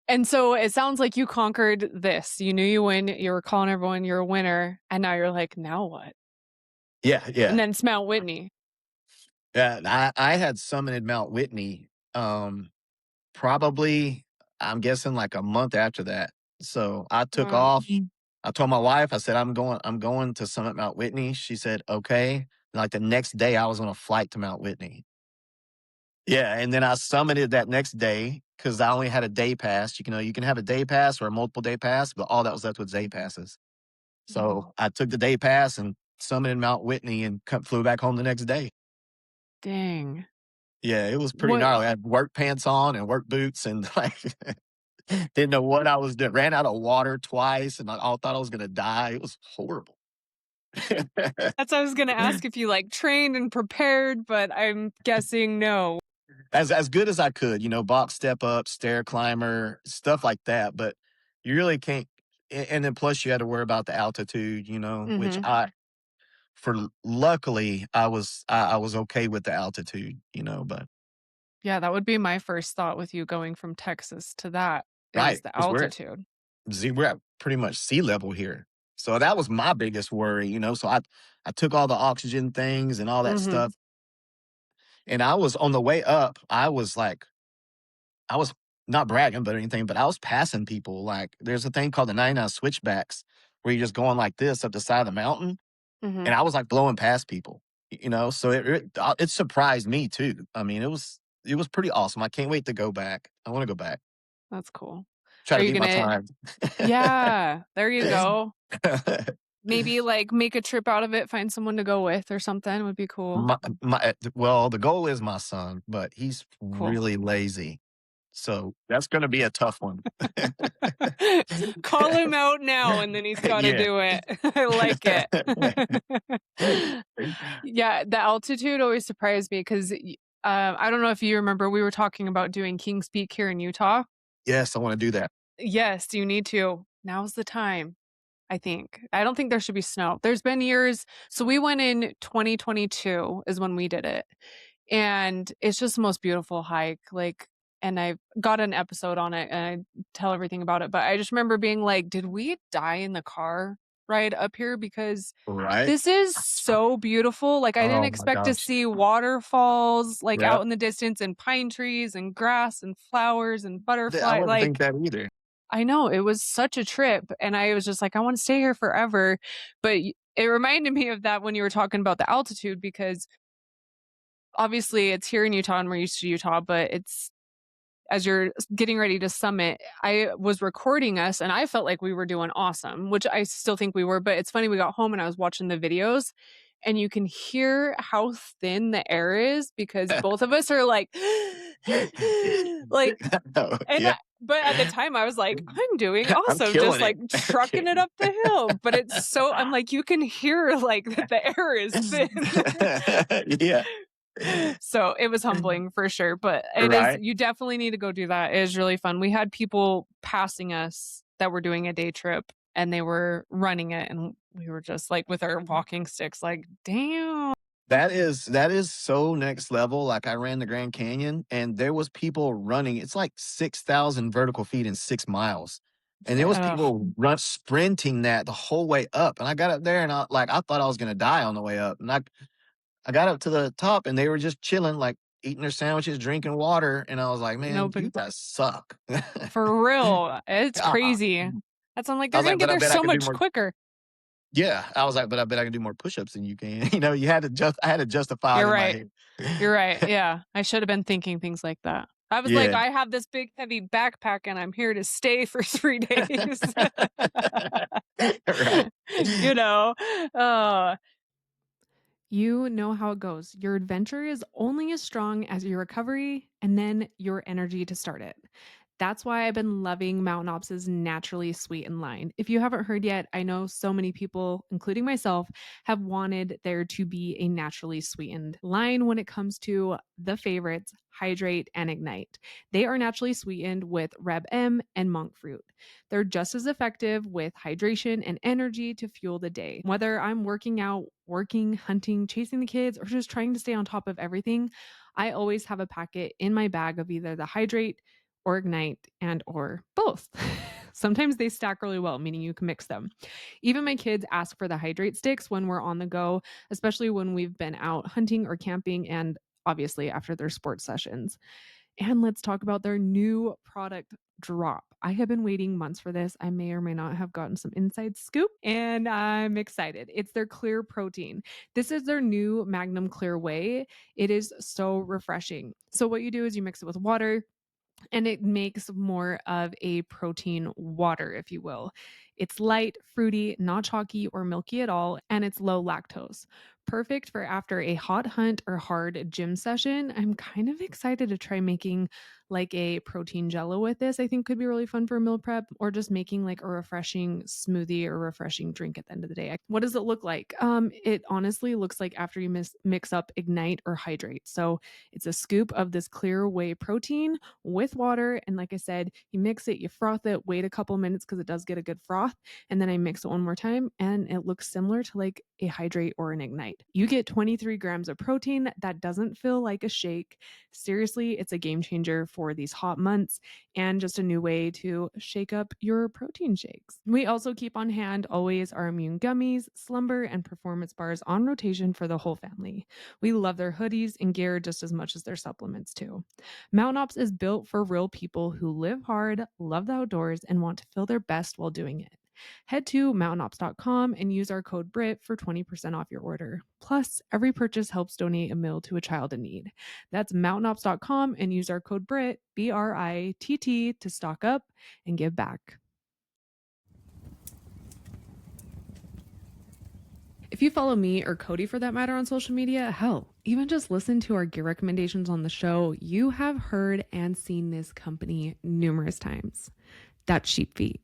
And so it sounds like you conquered this. You knew you win, you were calling everyone you're a winner, and now you're like, "Now what?" Yeah, And yeah. then it's Mount Whitney. Yeah, I had summited Mount Whitney, probably, I'm guessing, like, a month after that. So I took Wow. off. I told my wife, I said, I'm going to summit Mount Whitney. She said, okay. And like the next day I was on a flight to Mount Whitney. Yeah. And then I summited that next day because I only had a day pass. You can have a day pass or a multiple day pass, but all that was left was day passes. Mhm. So I took the day pass and summited Mount Whitney and flew back home the next day. Dang. Yeah, it was pretty What gnarly. I had work pants on and work boots and like didn't know what I was doing. Ran out of water twice and I all thought I was gonna die. It was horrible. that's what I was gonna ask if you, like, trained and prepared, but I'm guessing no. As good as I could, box step up, stair climber, stuff like that. But you really can't and then plus you had to worry about the altitude, which Mhm. luckily I was okay with the altitude, but Yeah, that would be my first thought with you going from Texas to that is right, the because altitude. we're at pretty much sea level here. So that was my biggest worry, So I took all the oxygen things and all that Mhm. stuff. And I was on the way up, I was not bragging but anything, but I was passing people. Like there's a thing called the 99 switchbacks where you're just going like this up the side of the mountain. Mhm. And I was like blowing past people, So it surprised me too. I mean, it was pretty awesome. I can't wait to go back. I want to go back. That's cool. Try Are to you beat my gonna time. Yeah, there you go. Maybe, like, make a trip out of it, find someone to go with or something would be cool. Well, the goal is my son, but he's Cool. really lazy. So that's going to be a tough one. Call him out now, and then he's gotta Yeah. do it. I like it. Yeah, the altitude always surprised me 'cause I don't know if you remember, we were talking about doing Kings Peak here in Utah. Yes, I want to do that. Yes, you need to. Now's the time, I think. I don't think there should be snow. There's been years so we went in 2022 is when we did it, and it's just the most beautiful hike, like and I've got an episode on it, and I tell everything about it, but I just remember being like, "Did we die in the car ride up here?" Because Right? this is so beautiful, like, I didn't Oh my expect to gosh. see waterfalls, like, Yeah. out in the distance and pine trees and grass and flowers and I butterfly wouldn't think like, that either. I know, it was such a trip, and I was just like, "I wanna stay here forever," but it reminded me of that when you were talking about the altitude because obviously it's here in Utah and we're used to Utah, but it's as you're getting ready to summit, I was recording us and I felt like we were doing awesome, which I still think we were. But it's funny, we got home and I was watching the videos and you can hear how thin the air is because both of us are like, like, Oh, and yeah. but at the time I was like, I'm doing I'm awesome, just killing like trucking it up the hill. But it's so, I'm like, you can hear like that the air is thin. it. Yeah. So, it was humbling for sure, but it is Right? you definitely need to go do that. It is really fun. We had people passing us that were doing a day trip, and they were running it, and we were just, like, with our walking sticks, like, "Damn." That is so next level. Like I ran the Grand Canyon and there was people running. It's like 6,000 vertical feet in 6 miles. And there was Yeah, ugh, people sprinting that the whole way up. And I got up there and I thought I was gonna die on the way up. And I got up to the top and they were just chilling, like eating their sandwiches, drinking water. And I was like, no man, you big guys suck. for real, it's God. crazy. That's I'm like, I "They're was gonna like, get but I there bet I so can do much more. quicker." Yeah. I was like, but I bet I can do more push-ups than you can. I had to justify it You're in my right. head. You're right, yeah. I should have been thinking things like that. I was like, Yeah. "I have this big heavy backpack and I'm here to stay for 3 days." Right. You know? Uh, You know how it goes. Your adventure is only as strong as your recovery and then your energy to start it. That's why I've been loving Mountain Ops' naturally sweetened line. If you haven't heard yet, I know so many people, including myself, have wanted there to be a naturally sweetened line when it comes to the favorites, Hydrate and Ignite. They are naturally sweetened with Reb M and monk fruit. They're just as effective with hydration and energy to fuel the day. Whether I'm working out, working, hunting, chasing the kids, or just trying to stay on top of everything, I always have a packet in my bag of either the Hydrate or Ignite and or both. Sometimes they stack really well, meaning you can mix them. Even my kids ask for the Hydrate sticks when we're on the go, especially when we've been out hunting or camping and obviously after their sports sessions. And let's talk about their new product drop. I have been waiting months for this. I may or may not have gotten some inside scoop, and I'm excited. It's their clear protein. This is their new Magnum Clear Whey. It is so refreshing. So what you do is you mix it with water, and it makes more of a protein water, if you will. It's light, fruity, not chalky or milky at all, and it's low lactose. Perfect for after a hot hunt or hard gym session. I'm kind of excited to try making like a protein jello with this. I think could be really fun for meal prep, or just making like a refreshing smoothie or refreshing drink at the end of the day. What does it look like? It honestly looks like after you mix up ignite or hydrate. So it's a scoop of this clear whey protein with water. And like I said, you mix it, you froth it, wait a couple minutes because it does get a good froth. And then I mix it one more time and it looks similar to like a hydrate or an ignite. You get 23 grams of protein. That doesn't feel like a shake. Seriously, it's a game changer for these hot months and just a new way to shake up your protein shakes. We also keep on hand always our immune gummies, slumber, and performance bars on rotation for the whole family. We love their hoodies and gear just as much as their supplements too. Mountain Ops is built for real people who live hard, love the outdoors, and want to feel their best while doing it. Head to mountainops.com and use our code BRIT for 20% off your order. Plus, every purchase helps donate a meal to a child in need. That's mountainops.com and use our code BRIT, BRITT, to stock up and give back. If you follow me or Cody for that matter on social media, hell, even just listen to our gear recommendations on the show, you have heard and seen this company numerous times. That's Sheep Feet.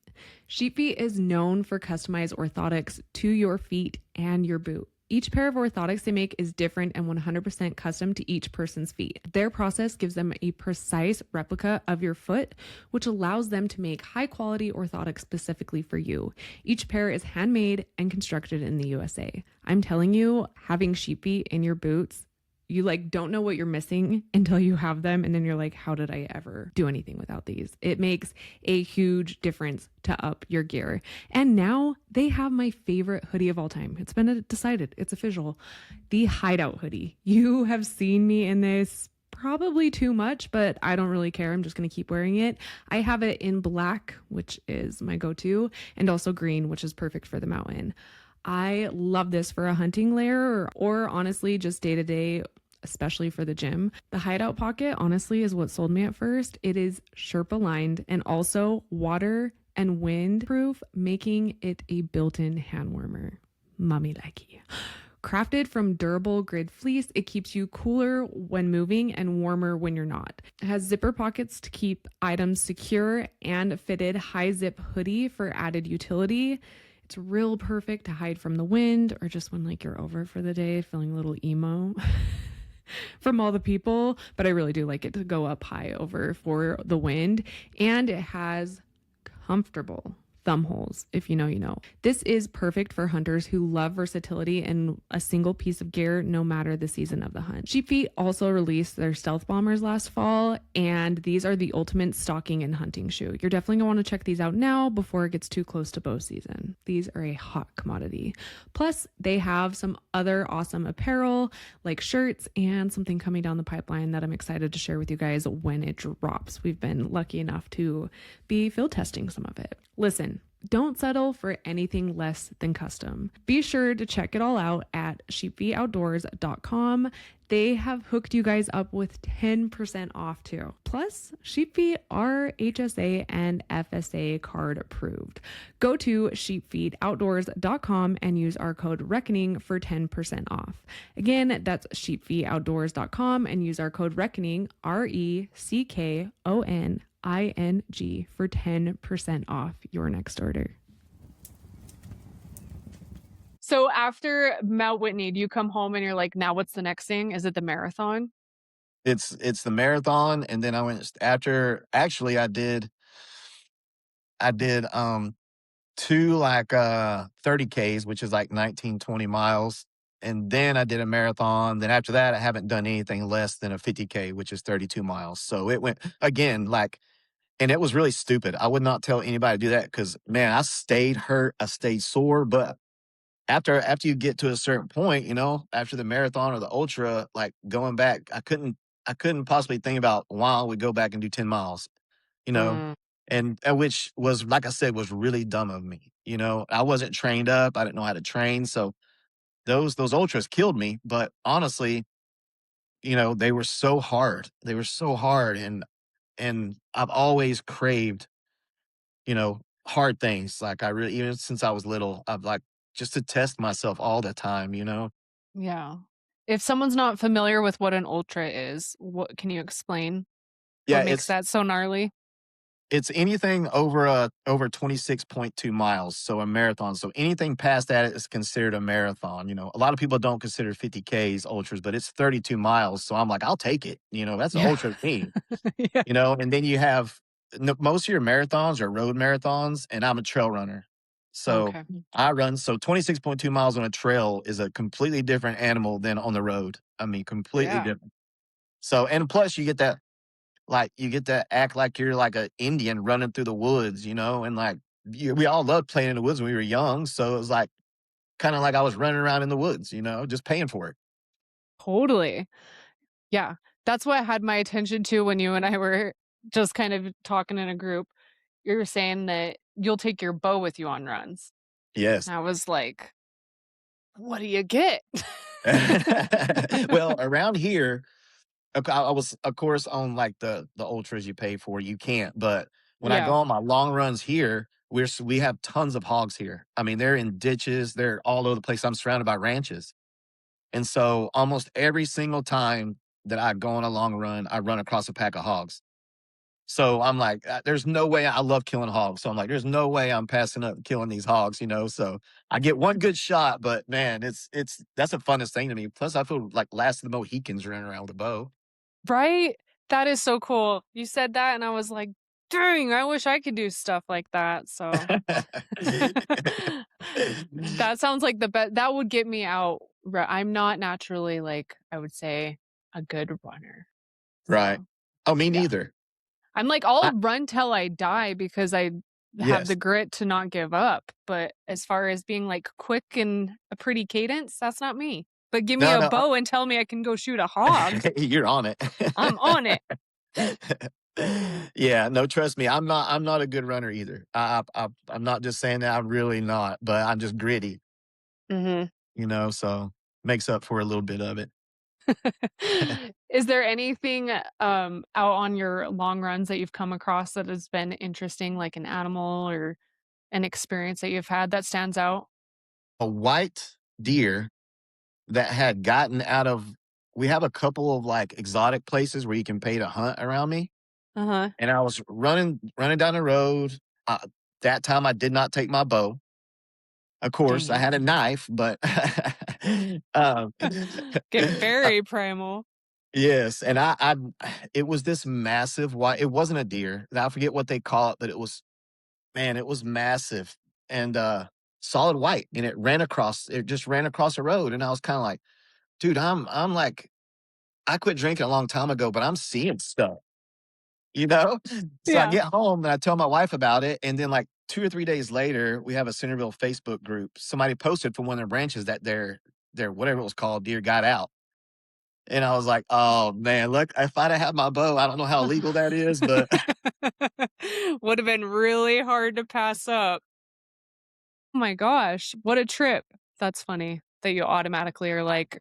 Sheep Feet is known for customized orthotics to your feet and your boot. Each pair of orthotics they make is different and 100% custom to each person's feet. Their process gives them a precise replica of your foot, which allows them to make high quality orthotics specifically for you. Each pair is handmade and constructed in the USA. I'm telling you, having Sheep Feet in your boots, you like don't know what you're missing until you have them. And then you're like, how did I ever do anything without these? It makes a huge difference to up your gear. And now they have my favorite hoodie of all time. It's been decided. It's official. The Hideout hoodie. You have seen me in this probably too much, but I don't really care. I'm just going to keep wearing it. I have it in black, which is my go-to, and also green, which is perfect for the mountain. I love this for a hunting layer or honestly just day to day, especially for the gym. The Hideout pocket honestly is what sold me at first. It is Sherpa lined and also water and wind proof, making it a built-in hand warmer. Mummy likey. Crafted from durable grid fleece, it keeps you cooler when moving and warmer when you're not. It has zipper pockets to keep items secure and fitted high zip hoodie for added utility. It's real perfect to hide from the wind or just when like you're over for the day feeling a little emo from all the people, but I really do like it to go up high over for the wind, and it has comfortable thumb holes. If you know, you know. This is perfect for hunters who love versatility and a single piece of gear no matter the season of the hunt. Sheep Feet also released their stealth bombers last fall, and these are the ultimate stalking and hunting shoe. You're definitely going to want to check these out now before it gets too close to bow season. These are a hot commodity. Plus, they have some other awesome apparel like shirts and something coming down the pipeline that I'm excited to share with you guys when it drops. We've been lucky enough to be field testing some of it. Listen, don't settle for anything less than custom. Be sure to check it all out at sheepfeetoutdoors.com. They have hooked you guys up with 10% off too. Plus, Sheep Feet are HSA and FSA card approved. Go to sheepfeetoutdoors.com and use our code RECKONING for 10% off. Again, that's sheepfeetoutdoors.com and use our code RECKONING, RECKONING, for 10% off your next order. So after Mount Whitney, do you come home and you're like, now what's the next thing? Is it the marathon? It's the marathon, and then I went after. Actually, I did two like 30Ks, which is like 19, 20 miles. And then I did a marathon. Then after that, I haven't done anything less than a 50K, which is 32 miles. So it went again, like, and it was really stupid. I would not tell anybody to do that because, man, I stayed hurt. I stayed sore. But after you get to a certain point, you know, after the marathon or the ultra, like going back, I couldn't possibly think about why I would go back and do 10 miles, you know? Mm. and which was, like I said, was really dumb of me. You know, I wasn't trained up. I didn't know how to train. So those ultras killed me. But honestly, you know, they were so hard. They were so hard. And I've always craved, you know, hard things. Like I really, even since I was little, I've like just to test myself all the time, you know? Yeah. If someone's not familiar with what an ultra is, what can you explain Yeah, what makes that so gnarly? it's anything over 26.2 miles, so a marathon. So anything past that is considered a marathon. You know, a lot of people don't consider 50Ks ultras, but it's 32 miles. So I'm like, I'll take it. You know, that's an Yeah. ultra to me. Yeah. You know, and then you have most of your marathons are road marathons, and I'm a trail runner. So Okay. I run, so 26.2 miles on a trail is a completely different animal than on the road. I mean, completely Yeah. different. So, and plus you get that, like, you get to act like you're like a Indian running through the woods, you know, and like we all loved playing in the woods when we were young. So it was like kind of like I was running around in the woods, you know, just paying for it. Totally. Yeah. That's what had my attention to when you and I were just kind of talking in a group. You were saying that you'll take your bow with you on runs. Yes. And I was like, what do you get? Well, around here, okay, I was, of course, on like the ultras you pay for. You can't, but when I go Yeah. on my long runs here, we have tons of hogs here. I mean, they're in ditches. They're all over the place. I'm surrounded by ranches, and so almost every single time that I go on a long run, I run across a pack of hogs. So I'm like, there's no way. I love killing hogs. So I'm like, there's no way I'm passing up killing these hogs, you know? So I get one good shot, but man, that's the funnest thing to me. Plus I feel like last of the Mohicans running around with a bow. Right? That is so cool. You said that and I was like, dang, I wish I could do stuff like that. So that sounds like the best. That would get me out. I'm not naturally like, I would say, a good runner. Right. So Oh, me yeah. neither. I'm like, I I'll run till I die because I have the Yes. grit to not give up. But as far as being like quick and a pretty cadence, that's not me. But give me No, a no, bow and tell me I can go shoot a hog. you're on it. I'm on it. Yeah, no, trust me, I'm not a good runner either. I'm not just saying that, I'm really not, but I'm just gritty, Hmm. you know, so makes up for a little bit of it. Is there anything out on your long runs that you've come across that has been interesting, like an animal or an experience that you've had that stands out? A white deer that had gotten out of we have a couple of, like, exotic places where you can pay to hunt around me, Uh-huh. and I was running down the road. That time I did not take my bow. Of Dang course, I it. had a knife, but, um, Getting uh, very primal. yes, and I it was this massive white, it wasn't a deer, I forget what they call it, but it was, man, it was massive and, solid white, and it just ran across the road, and I was kinda like, "Dude, I'm like, I quit drinking a long time ago, but I'm seeing stuff," you know? So I Yeah. get home and I tell my wife about it, and then, like, 2 or 3 days later, we have a Centerville Facebook group. Somebody posted from one of their branches that their whatever it was called, deer got out, and I was like, "Oh, man, look, if I'd have had my bow," I don't know how legal that is, but Would have been really hard to pass up. Oh my gosh, what a trip. That's funny that you automatically are like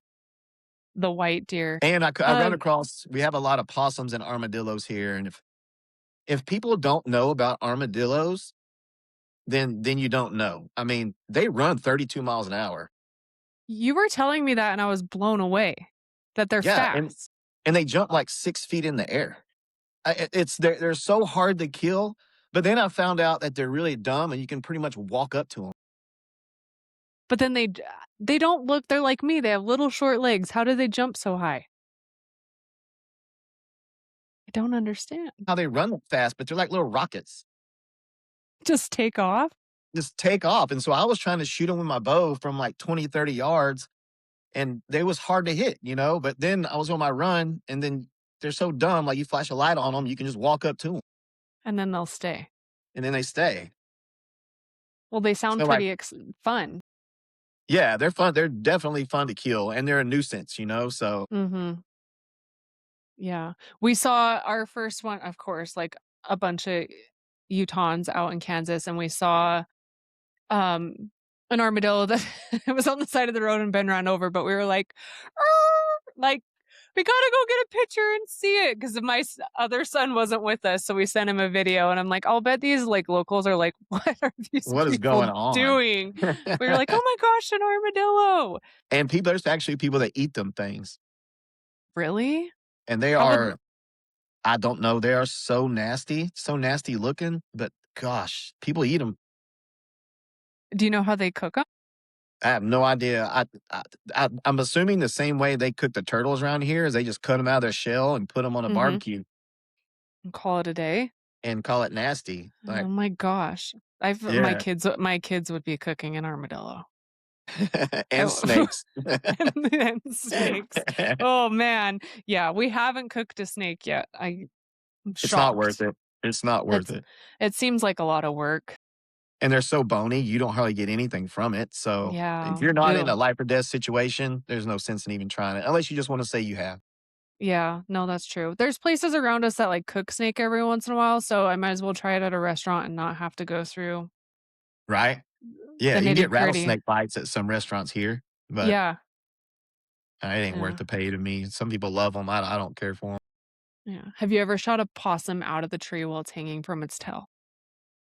the white deer. and I run Um, across we have a lot of possums and armadillos here, and if people don't know about armadillos, then you don't know. I mean, they run 32 miles an hour. you were telling me that and I was blown away that they're Yeah, fast. and they jump like 6 feet in the air. It's they're so hard to kill, but then I found out that they're really dumb and you can pretty much walk up to them. But then they don't look they're like me, they have little short legs. How do they jump so high? I don't understand. How they run fast, but they're like little rockets. Just take off? Just take off, and so I was trying to shoot them with my bow from like 20, 30 yards, and they was hard to hit, you know, but then I was on my run, and then they're so dumb, like, you flash a light on them, you can just walk up to them, And then they'll stay. and then they stay. Well, they sound So, like, pretty fun. yeah, they're fun, they're definitely fun to kill, and they're a nuisance, you know, so Mhm. Yeah. We saw our first one, of course, like a bunch of Utahns out in Kansas, and we saw um, an armadillo that it was on the side of the road and been run over, but we were like, like, we gotta go get a picture and see it because my other son wasn't with us, so we sent him a video, and I'm like, I'll bet these like locals are like, what are these What is going people on? doing? We were like, oh my gosh, an armadillo! And there's actually people that eat them things, Really? and they How would? are, I don't know, they are so nasty looking, but gosh, people eat them. Do you know how they cook them? I have no idea. I'm assuming the same way they cook the turtles around here is they just cut them out of their shell and put them on a Mm-hmm. barbecue And call it a day. and call it nasty. Like, Oh my gosh, I've yeah, my kids would be cooking an armadillo. and snakes. And snakes. Oh man. Yeah, we haven't cooked a snake yet. I'm It's not worth shocked. it. It's not worth It's it. it seems like a lot of work. And they're so bony, you don't hardly get anything from it. So if Yeah. you're not in a Ew. life or death situation, there's no sense in even trying it, unless you just want to say you have. Yeah, no, that's true. There's places around us that like cook snake every once in a while, so I might as well try it at a restaurant and not have to go through Right? Yeah, the you can get nitty-gritty. rattlesnake bites at some restaurants here, but Yeah. it ain't worth Yeah. the pay to me. Some people love them. I don't care for them. Yeah. Have you ever shot a possum out of the tree while it's hanging from its tail?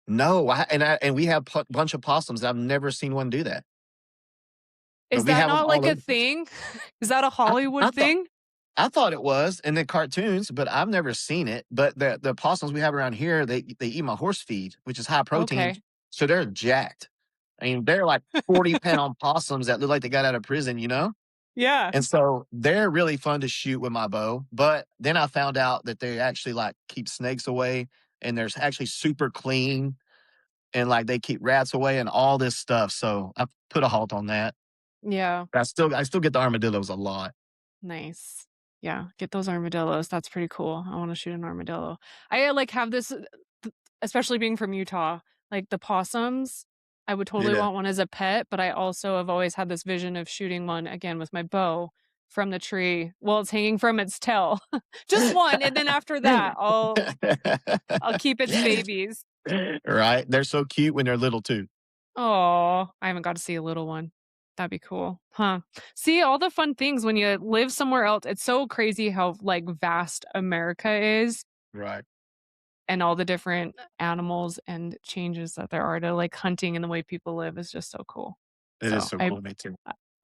No, and we have bunch of possums. I've never seen one do that, but Is we that have them not all like a over the place. thing? Is that a I Hollywood thought thing? I thought it was in the cartoons, but I've never seen it. But the possums we have around here, they eat my horse feed, which is high protein, Okay. so they're jacked. I mean, they're like 40-pound possums that look like they got out of prison, you know? Yeah. And so they're really fun to shoot with my bow. But then I found out that they actually like keep snakes away and they're actually super clean and like they keep rats away and all this stuff. So I put a halt on that. Yeah. I still get the armadillos a lot. Nice. Yeah, get those armadillos. That's pretty cool. I wanna shoot an armadillo. I, like, have this especially being from Utah, like, the possums, I would totally Yeah. want one as a pet, but I also have always had this vision of shooting one, again, with my bow from the tree while it's hanging from its tail. Just one, and then after that, I'll keep its babies. Right? They're so cute when they're little too. Oh, I haven't got to see a little one. That'd be cool. Huh. See all the fun things when you live somewhere else. It's so crazy how like vast America is Right. and all the different animals and changes that there are to like hunting and the way people live is just so cool. It is So so I cool to me too.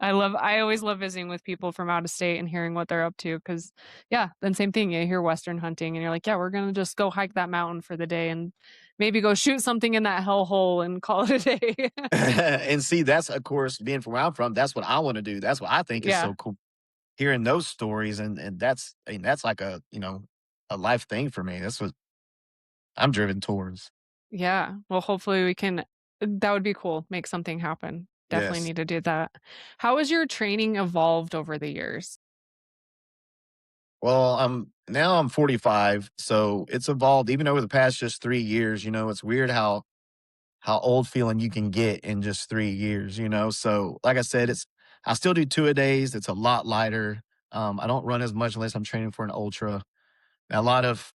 I always love visiting with people from out of state and hearing what they're up to because yeah, then same thing. You hear Western hunting and you're like, yeah, we're gonna just go hike that mountain for the day and maybe go shoot something in that hellhole and call it a day. And see, that's of course being from where I'm from, that's what I want to do. That's what I think is Yeah. so cool. Hearing those stories and that's I mean, that's like a, a life thing for me. That's what I'm driven towards. Yeah. Well, hopefully we can that would be cool. Make something happen. Definitely Yes. need to do that. How has your training evolved over the years? Well, I'm 45, so it's evolved even over the past just 3 years. It's weird how old feeling you can get in just 3 years. So, like I said, I still do 2 a days. It's a lot lighter. I don't run as much unless I'm training for an ultra. A lot of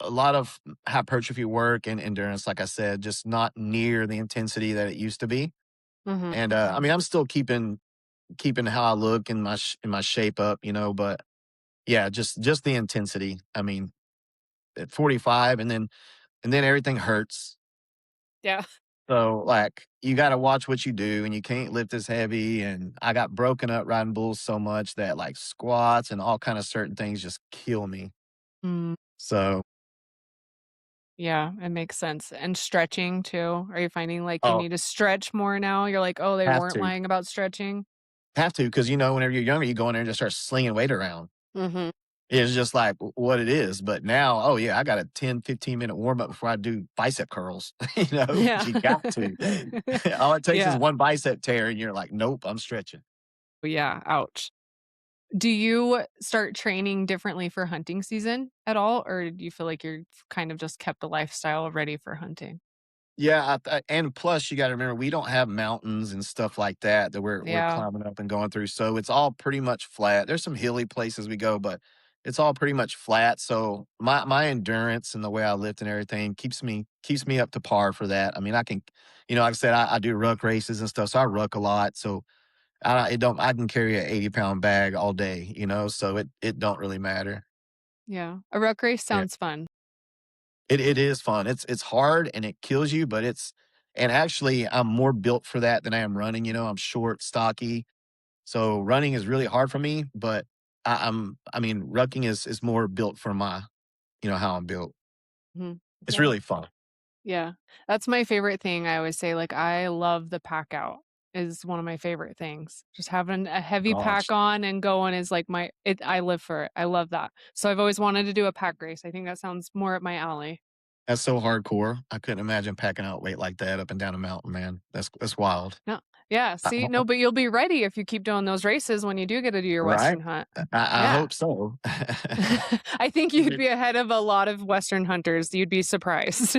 a lot of hypertrophy work and endurance, like I said, just not near the intensity that it used to be. Mhm. And I mean, I'm still keeping how I look and in my shape up, but yeah, just the intensity. I mean, at 45, and then everything hurts. Yeah. So, like, you gotta watch what you do, and you can't lift as heavy, and I got broken up riding bulls so much that, like, squats and all kinda certain things just kill me. Mm, So yeah, it makes sense. And stretching too. Are you finding like you oh, need to stretch more now? You're like, "Oh, they have weren't to. lying about stretching." Have to, because whenever you're younger, you go in there and just start slinging weight around. Mhm. It's just like what it is, but now, oh, yeah, I got a 10, 15-minute warm-up before I do bicep curls, 'cause Yeah. you got to. All it takes is Yeah. one bicep tear, and you're like, "Nope, I'm stretching." Yeah, ouch. Do you start training differently for hunting season at all, or do you feel like you're kind of just kept the lifestyle ready for hunting? Yeah, and plus you gotta remember we don't have mountains and stuff like that we're Yeah. climbing up and going through, so it's all pretty much flat. There's some hilly places we go, but it's all pretty much flat. So my endurance and the way I lift and everything keeps me up to par for that. I mean, I can, like I said, I do ruck races and stuff, so I ruck a lot. So I can carry a 80-pound bag all day, so it don't really matter. Yeah. A ruck race Yeah. sounds fun. It is fun. It's hard and it kills you, but and actually I'm more built for that than I am running. I'm short, stocky. So running is really hard for me, but I mean, rucking is more built for my, how I'm built. Mhm. It's Yeah. really fun. Yeah. That's my favorite thing. I always say, like, I love the pack out is one of my favorite things. Just having a heavy pack Gosh, on and going is like I live for it. I love that. So I've always wanted to do a pack race. I think that sounds more up my alley. that's so hardcore. I couldn't imagine packing out weight like that up and down a mountain, man. That's wild. No. Yeah. I- See, no, but you'll be ready if you keep doing those races when you do get to do your right? Western hunt. I Yeah. hope so. I think you'd be ahead of a lot of Western hunters. You'd be surprised.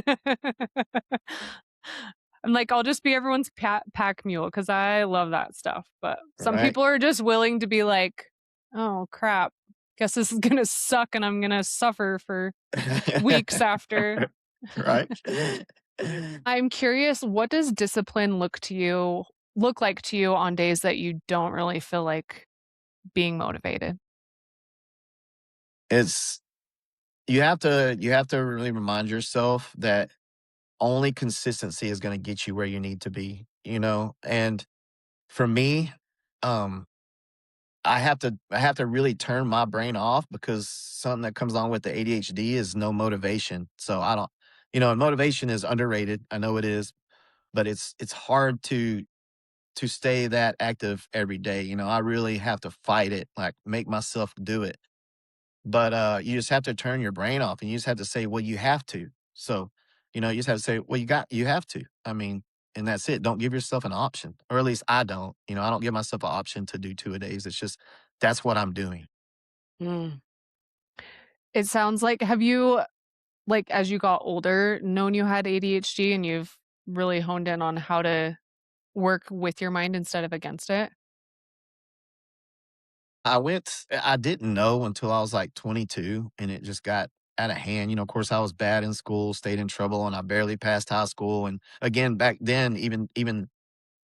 I'm like, I'll just be everyone's pack mule because I love that stuff. But some Right? people are just willing to be like, oh crap, guess this is gonna suck and I'm gonna suffer for weeks after. Right? I'm curious, what does discipline look like to you on days that you don't really feel like being motivated? It's you have to really remind yourself that only consistency is gonna get you where you need to be, And for me, um, I have to really turn my brain off because something that comes along with the ADHD is no motivation. So I don't and motivation is underrated. I know it is, but it's hard to stay that active every day. I really have to fight it, like make myself do it. But, you just have to turn your brain off and you just have to say, "Well, you have to." So, you just have to say, "Well, you have to." I mean, and that's it. Don't give yourself an option, or at least I don't. I don't give myself an option to do 2 a days. It's just that's what I'm doing. Mm. It sounds like have you, like, as you got older, known you had ADHD and you've really honed in on how to work with your mind instead of against it? I didn't know until I was like 22 and it just got out of hand. Of course, I was bad in school, stayed in trouble, and I barely passed high school. And again, back then, even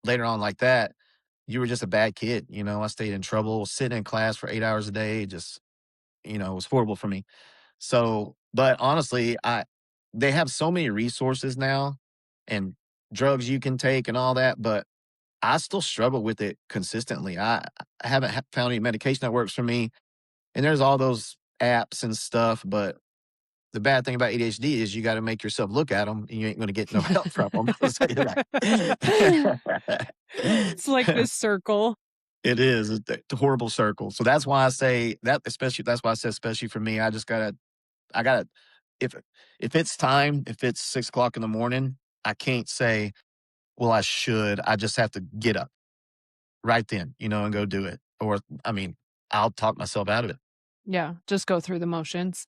later on like that, you were just a bad kid. I stayed in trouble, sitting in class for 8 hours a day, just, it was horrible for me. So, but honestly, they have so many resources now and drugs you can take and all that, but I still struggle with it consistently. I haven't found any medication that works for me. And there's all those apps and stuff, but the bad thing about ADHD is you got to make yourself look at them, and you ain't going to get no help from them. I'll tell you that. It's like this circle. It is. It's a horrible circle. So that's why I say that, especially, that's why I said, especially for me, I gotta, if, if it's time, if it's 6 o'clock in the morning, I can't say, well, I should. I just have to get up right then, and go do it. Or, I mean, I'll talk myself out of it. Yeah, just go through the motions.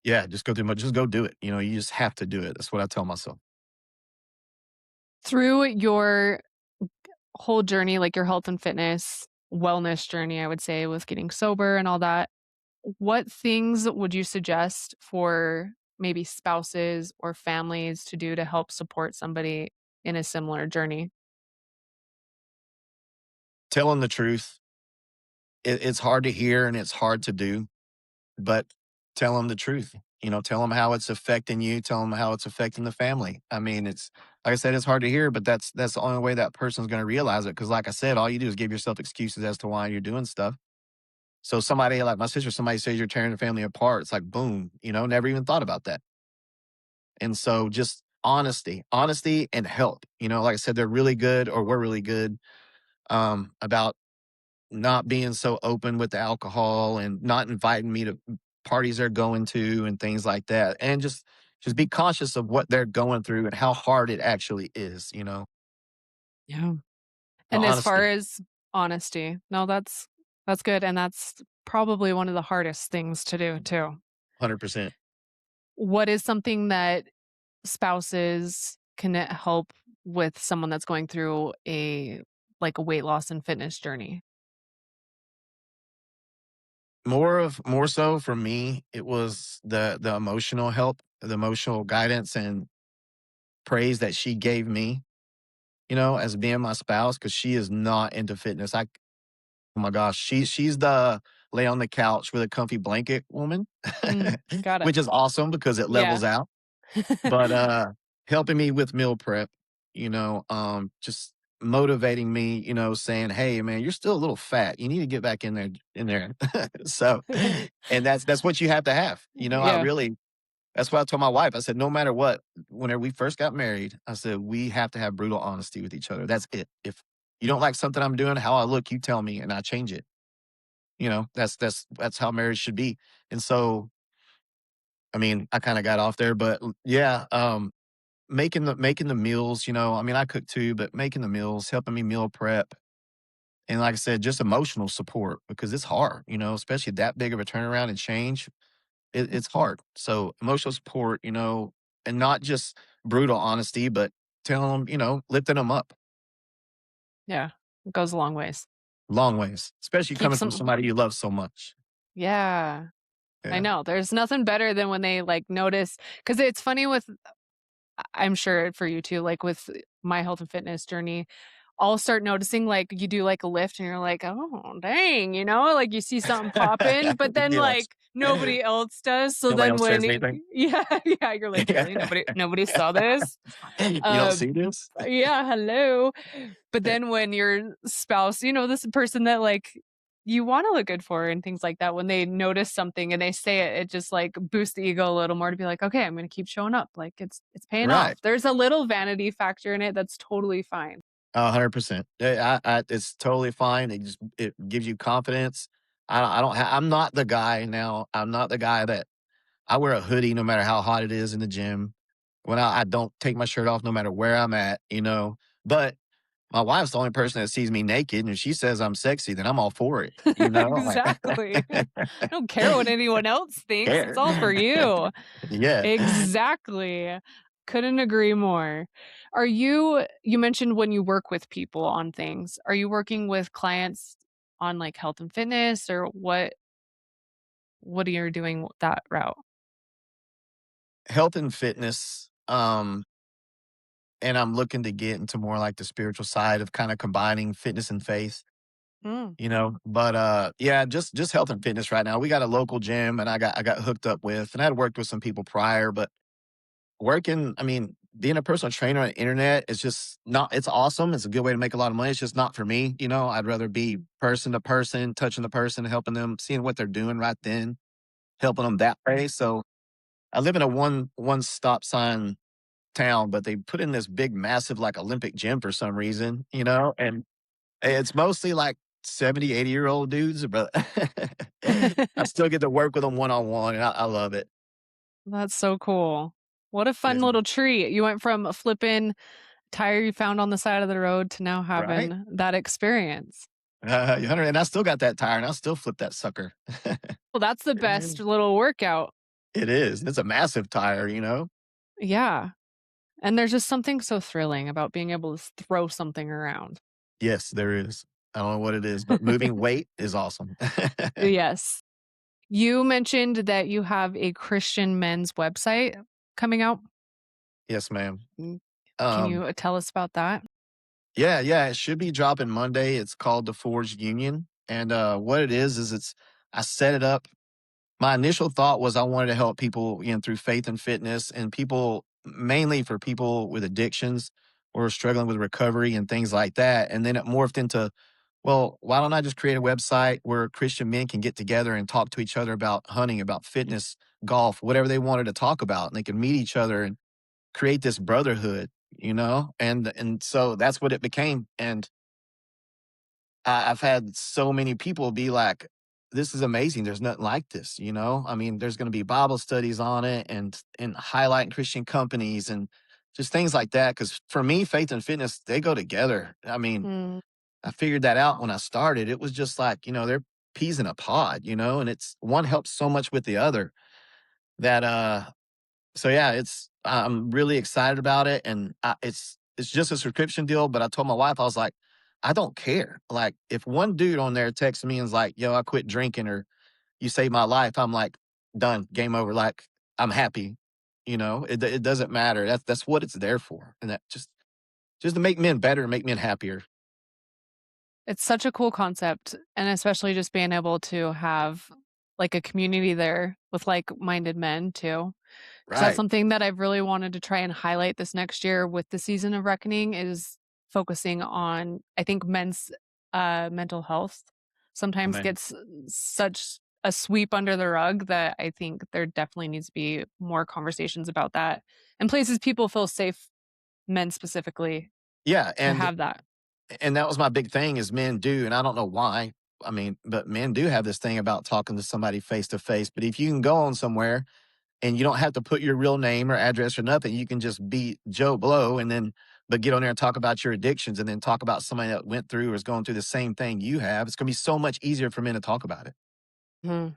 Yeah, just go do it. You just have to do it. That's what I tell myself. Through your whole journey, like your health and fitness, wellness journey, I would say, with getting sober and all that, what things would you suggest for maybe spouses or families to do to help support somebody in a similar journey? Telling the truth, it's hard to hear and it's hard to do, but tell them the truth. Tell them how it's affecting you. Tell them how it's affecting the family. I mean, it's like I said, it's hard to hear, but that's the only way that person's going to realize it. Because, like I said, all you do is give yourself excuses as to why you're doing stuff. So somebody like my sister, somebody says you're tearing the family apart. It's like boom. Never even thought about that. And so just honesty, and help. Like I said, they're really good, or we're really good about not being so open with the alcohol and not inviting me to parties they're going to and things like that. And just be conscious of what they're going through and how hard it actually is. Yeah. So And as far honesty, as honesty, no, that's good, and that's probably one of the hardest things to do too. 100%. What is something that spouses can help with someone that's going through a weight loss and fitness journey? more so for me, it was the emotional help, the emotional guidance and praise that she gave me, as being my spouse, because she is not into fitness. Oh my gosh, she's the lay on the couch with a comfy blanket woman, Got it. which is awesome because it Yeah. levels out. But helping me with meal prep, just motivating me, saying, "Hey, man, you're still a little fat. You need to get back in there." So, and that's what you have to have. I Yeah. really that's what I told my wife. I said, no matter what, whenever we first got married, I said, we have to have brutal honesty with each other. That's it. If you don't like something I'm doing, how I look, you tell me and I change it. That's how marriage should be. And so, I mean, I kind of got off there, but yeah, making the meals, I mean, I cook too, but making the meals, helping me meal prep. And like I said, just emotional support because it's hard, especially that big of a turnaround and change. It's hard. So emotional support, and not just brutal honesty, but telling them, lifting them up Yeah. It goes a long ways. long ways, especially coming Keeps from them. somebody you love so much. Yeah. I Yeah. know. There's nothing better than when they like notice, because it's funny with, I'm sure for you too, like with my health and fitness journey, I'll start noticing like you do like a lift and you're like, oh dang, like you see something pop in, but then Yes. like nobody else does. So Nobody then else when says anything. yeah, yeah, you're like, really? Nobody saw this? You don't Um see this? yeah, hello. But then when your spouse, this person that like you want to look good for and things like that, when they notice something and they say it, it just like boosts the ego a little more to be like, okay, I'm gonna keep showing up. Like it's paying Right. off. There's a little vanity factor in it that's totally fine. 100%. It's totally fine. It gives you confidence. I'm not the guy now. I'm not the guy that I wear a hoodie no matter how hot it is in the gym. When I don't take my shirt off no matter where I'm at. But my wife's the only person that sees me naked, and if she says I'm sexy, then I'm all for it. Like Exactly. I don't care what anyone else thinks. It's care. all for you. Yeah. Exactly. Couldn't agree more. You mentioned when you work with people on things, are you working with clients on like health and fitness, or what are you doing that route? Health and fitness, and I'm looking to get into more like the spiritual side of kinda combining fitness and faith. Mm, But, yeah, just health and fitness right now. We got a local gym and I got hooked up with and I'd worked with some people prior, but being a personal trainer on the internet is just not it's awesome. It's a good way to make a lot of money. It's just not for me. I'd rather be person to person, touching the person, helping them, seeing what they're doing right then, helping them that way. So I live in a one stop sign town, but they put in this big, massive, like Olympic gym for some reason, and it's mostly like 70, 80-year-old dudes, but I still get to work with them one on one, and I love it. that's so cool. What a fun Yeah. little treat. You went from a flippin' tire you found on the side of the road to now Right? having that experience. 100, and I still got that tire, and I still flip that sucker. Well, that's the best little workout. It is. It's a massive tire. Yeah. And there's just something so thrilling about being able to throw something around. Yes, there is. I don't know what it is, but moving weight is awesome. Yes. You mentioned that you have a Christian men's website coming out. Yes, ma'am. Can Um, you tell us about that? yeah, yeah, it should be dropping Monday. It's called The Forged Union, and, what it is I set it up. My initial thought was I wanted to help people, through faith and fitness and people mainly for people with addictions or struggling with recovery and things like that. And then it morphed into, well, why don't I just create a website where Christian men can get together and talk to each other about hunting, about fitness, golf, whatever they wanted to talk about, and they can meet each other and create this brotherhood. And so that's what it became. And I've had so many people be like, "This is amazing. There's nothing like this." I mean, there's gonna be Bible studies on it and highlighting Christian companies and just things like that. Because for me, faith and fitness, they go together. I mean, Mm, I figured that out when I started. It was just like, they're peas in a pod, and it's one helps so much with the other that, so yeah, I'm really excited about it, and it's just a subscription deal. But I told my wife, I was like, I don't care. Like, if one dude on there texts me and is like, "Yo, I quit drinking," or you saved my life. I'm like, done, game over. Like, I'm happy. It doesn't matter. That's what it's there for. And that just to make men better, make men happier. It's such a cool concept, and especially just being able to have, like, a community there with like-minded men too. 'Cause that's Right. something that I've really wanted to try and highlight this next year with the season of reckoning is focusing on, I think, men's, mental health Oh, sometimes man. gets such a sweep under the rug that I think there definitely needs to be more conversations about that, and places people feel safe, men specifically, Yeah. to And have that. and that was my big thing is men do, and I don't know why. I mean, but men do have this thing about talking to somebody face to face. But if you can go on somewhere and you don't have to put your real name or address or nothing, you can just be Joe Blow but get on there and talk about your addictions and then talk about somebody that went through or is going through the same thing you have. It's going to be so much easier for men to talk about it, Mhm.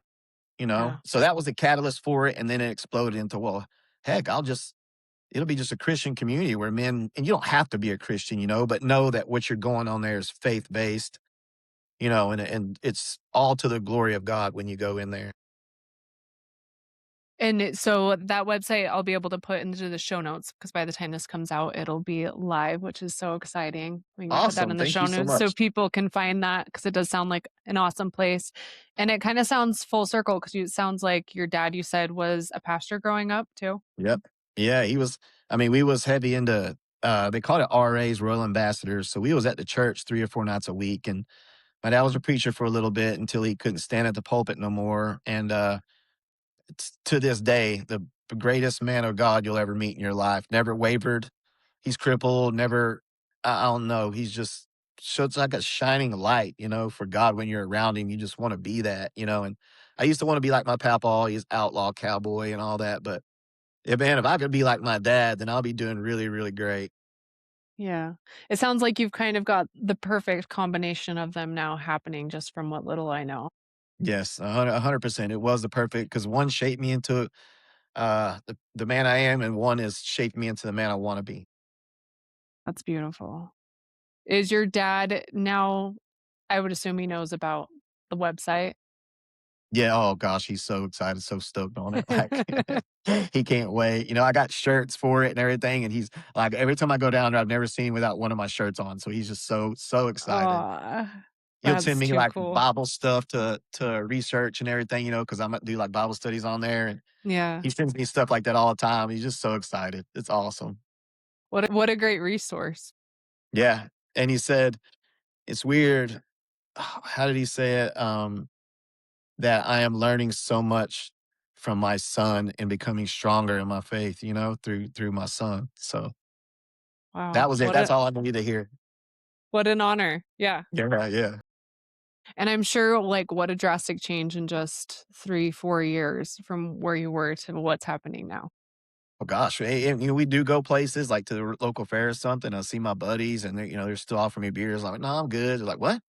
you know? Yeah. So that was the catalyst for it. And then it exploded into, well, heck, it'll be just a Christian community where men, and you don't have to be a Christian, but know that what you're going on there is faith based, and it's all to the glory of God when you go in there. So that website I'll be able to put into the show notes because by the time this comes out, it'll be live, which is so exciting. We can put that Awesome. in the Thank show you so notes so much. people can find that because it does sound like an awesome place. And it kind of sounds full circle because it sounds like your dad, you said, was a pastor growing up too. Yep. Yeah, we was heavy into, they called it RAs, Royal Ambassadors. So we was at the church 3 or 4 nights a week, and my dad was a preacher for a little bit until he couldn't stand at the pulpit no more, and, it's to this day, the greatest man of God you'll ever meet in your life. Never wavered. He's crippled, never I don't know, he's just shows like a shining light, for God when you're around him. You just wanna be that, and I used to wanna be like my papa. He's outlaw cowboy and all that, but yeah, man, if I could be like my dad, then I'll be doing really, really great. Yeah. It sounds like you've kind of got the perfect combination of them now happening just from what little I know. Yes, 100%. It was the perfect because one shaped me into, the man I am, and one is shaped me into the man I wanna be. That's beautiful. Is your dad now, I would assume he knows about the website? Yeah, oh gosh, he's so excited, so stoked on it, like, he can't wait. I got shirts for it and everything, and he's like, every time I go down there, I've never seen him without one of my shirts on, so he's just so, so excited. Aw, He'll send that's me, too like, cool. Bible stuff to research and everything, because 'cause Imma do, like, Bible studies on there, and Yeah. he sends me stuff like that all the time. He's just so excited. It's awesome. What a great resource. Yeah, and he said, "It's weird." How did he say it? That I am learning so much from my son and becoming stronger in my faith, through my son. So that Wow. was it. That's all I needed to hear. What an honor. Yeah. Yeah, yeah. And I'm sure, like, what a drastic change in just 3, 4 years from where you were to what's happening now. Oh gosh, and, we do go places like to the local fair or something. I see my buddies, and they're still offering me beers. I'm like, no, I'm good. They're like, what?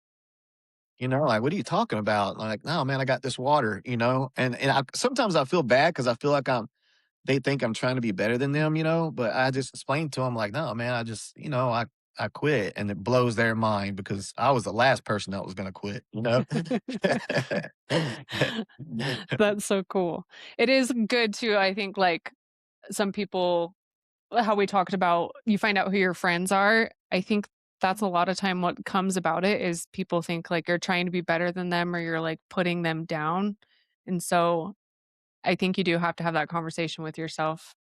Like, what are you talking about? I'm like, no, man, I got this water. And sometimes I feel bad because I feel like they think I'm trying to be better than them, but I just explained to them like, no, man, I just, I quit, and it blows their mind because I was the last person that was going to quit. That's so cool. It is good too, I think, like, some people how we talked about you find out who your friends are. I think that's a lot of time what comes about it is people think, like, you're trying to be better than them or you're, like, putting them down, and so I think you do have to have that conversation with yourself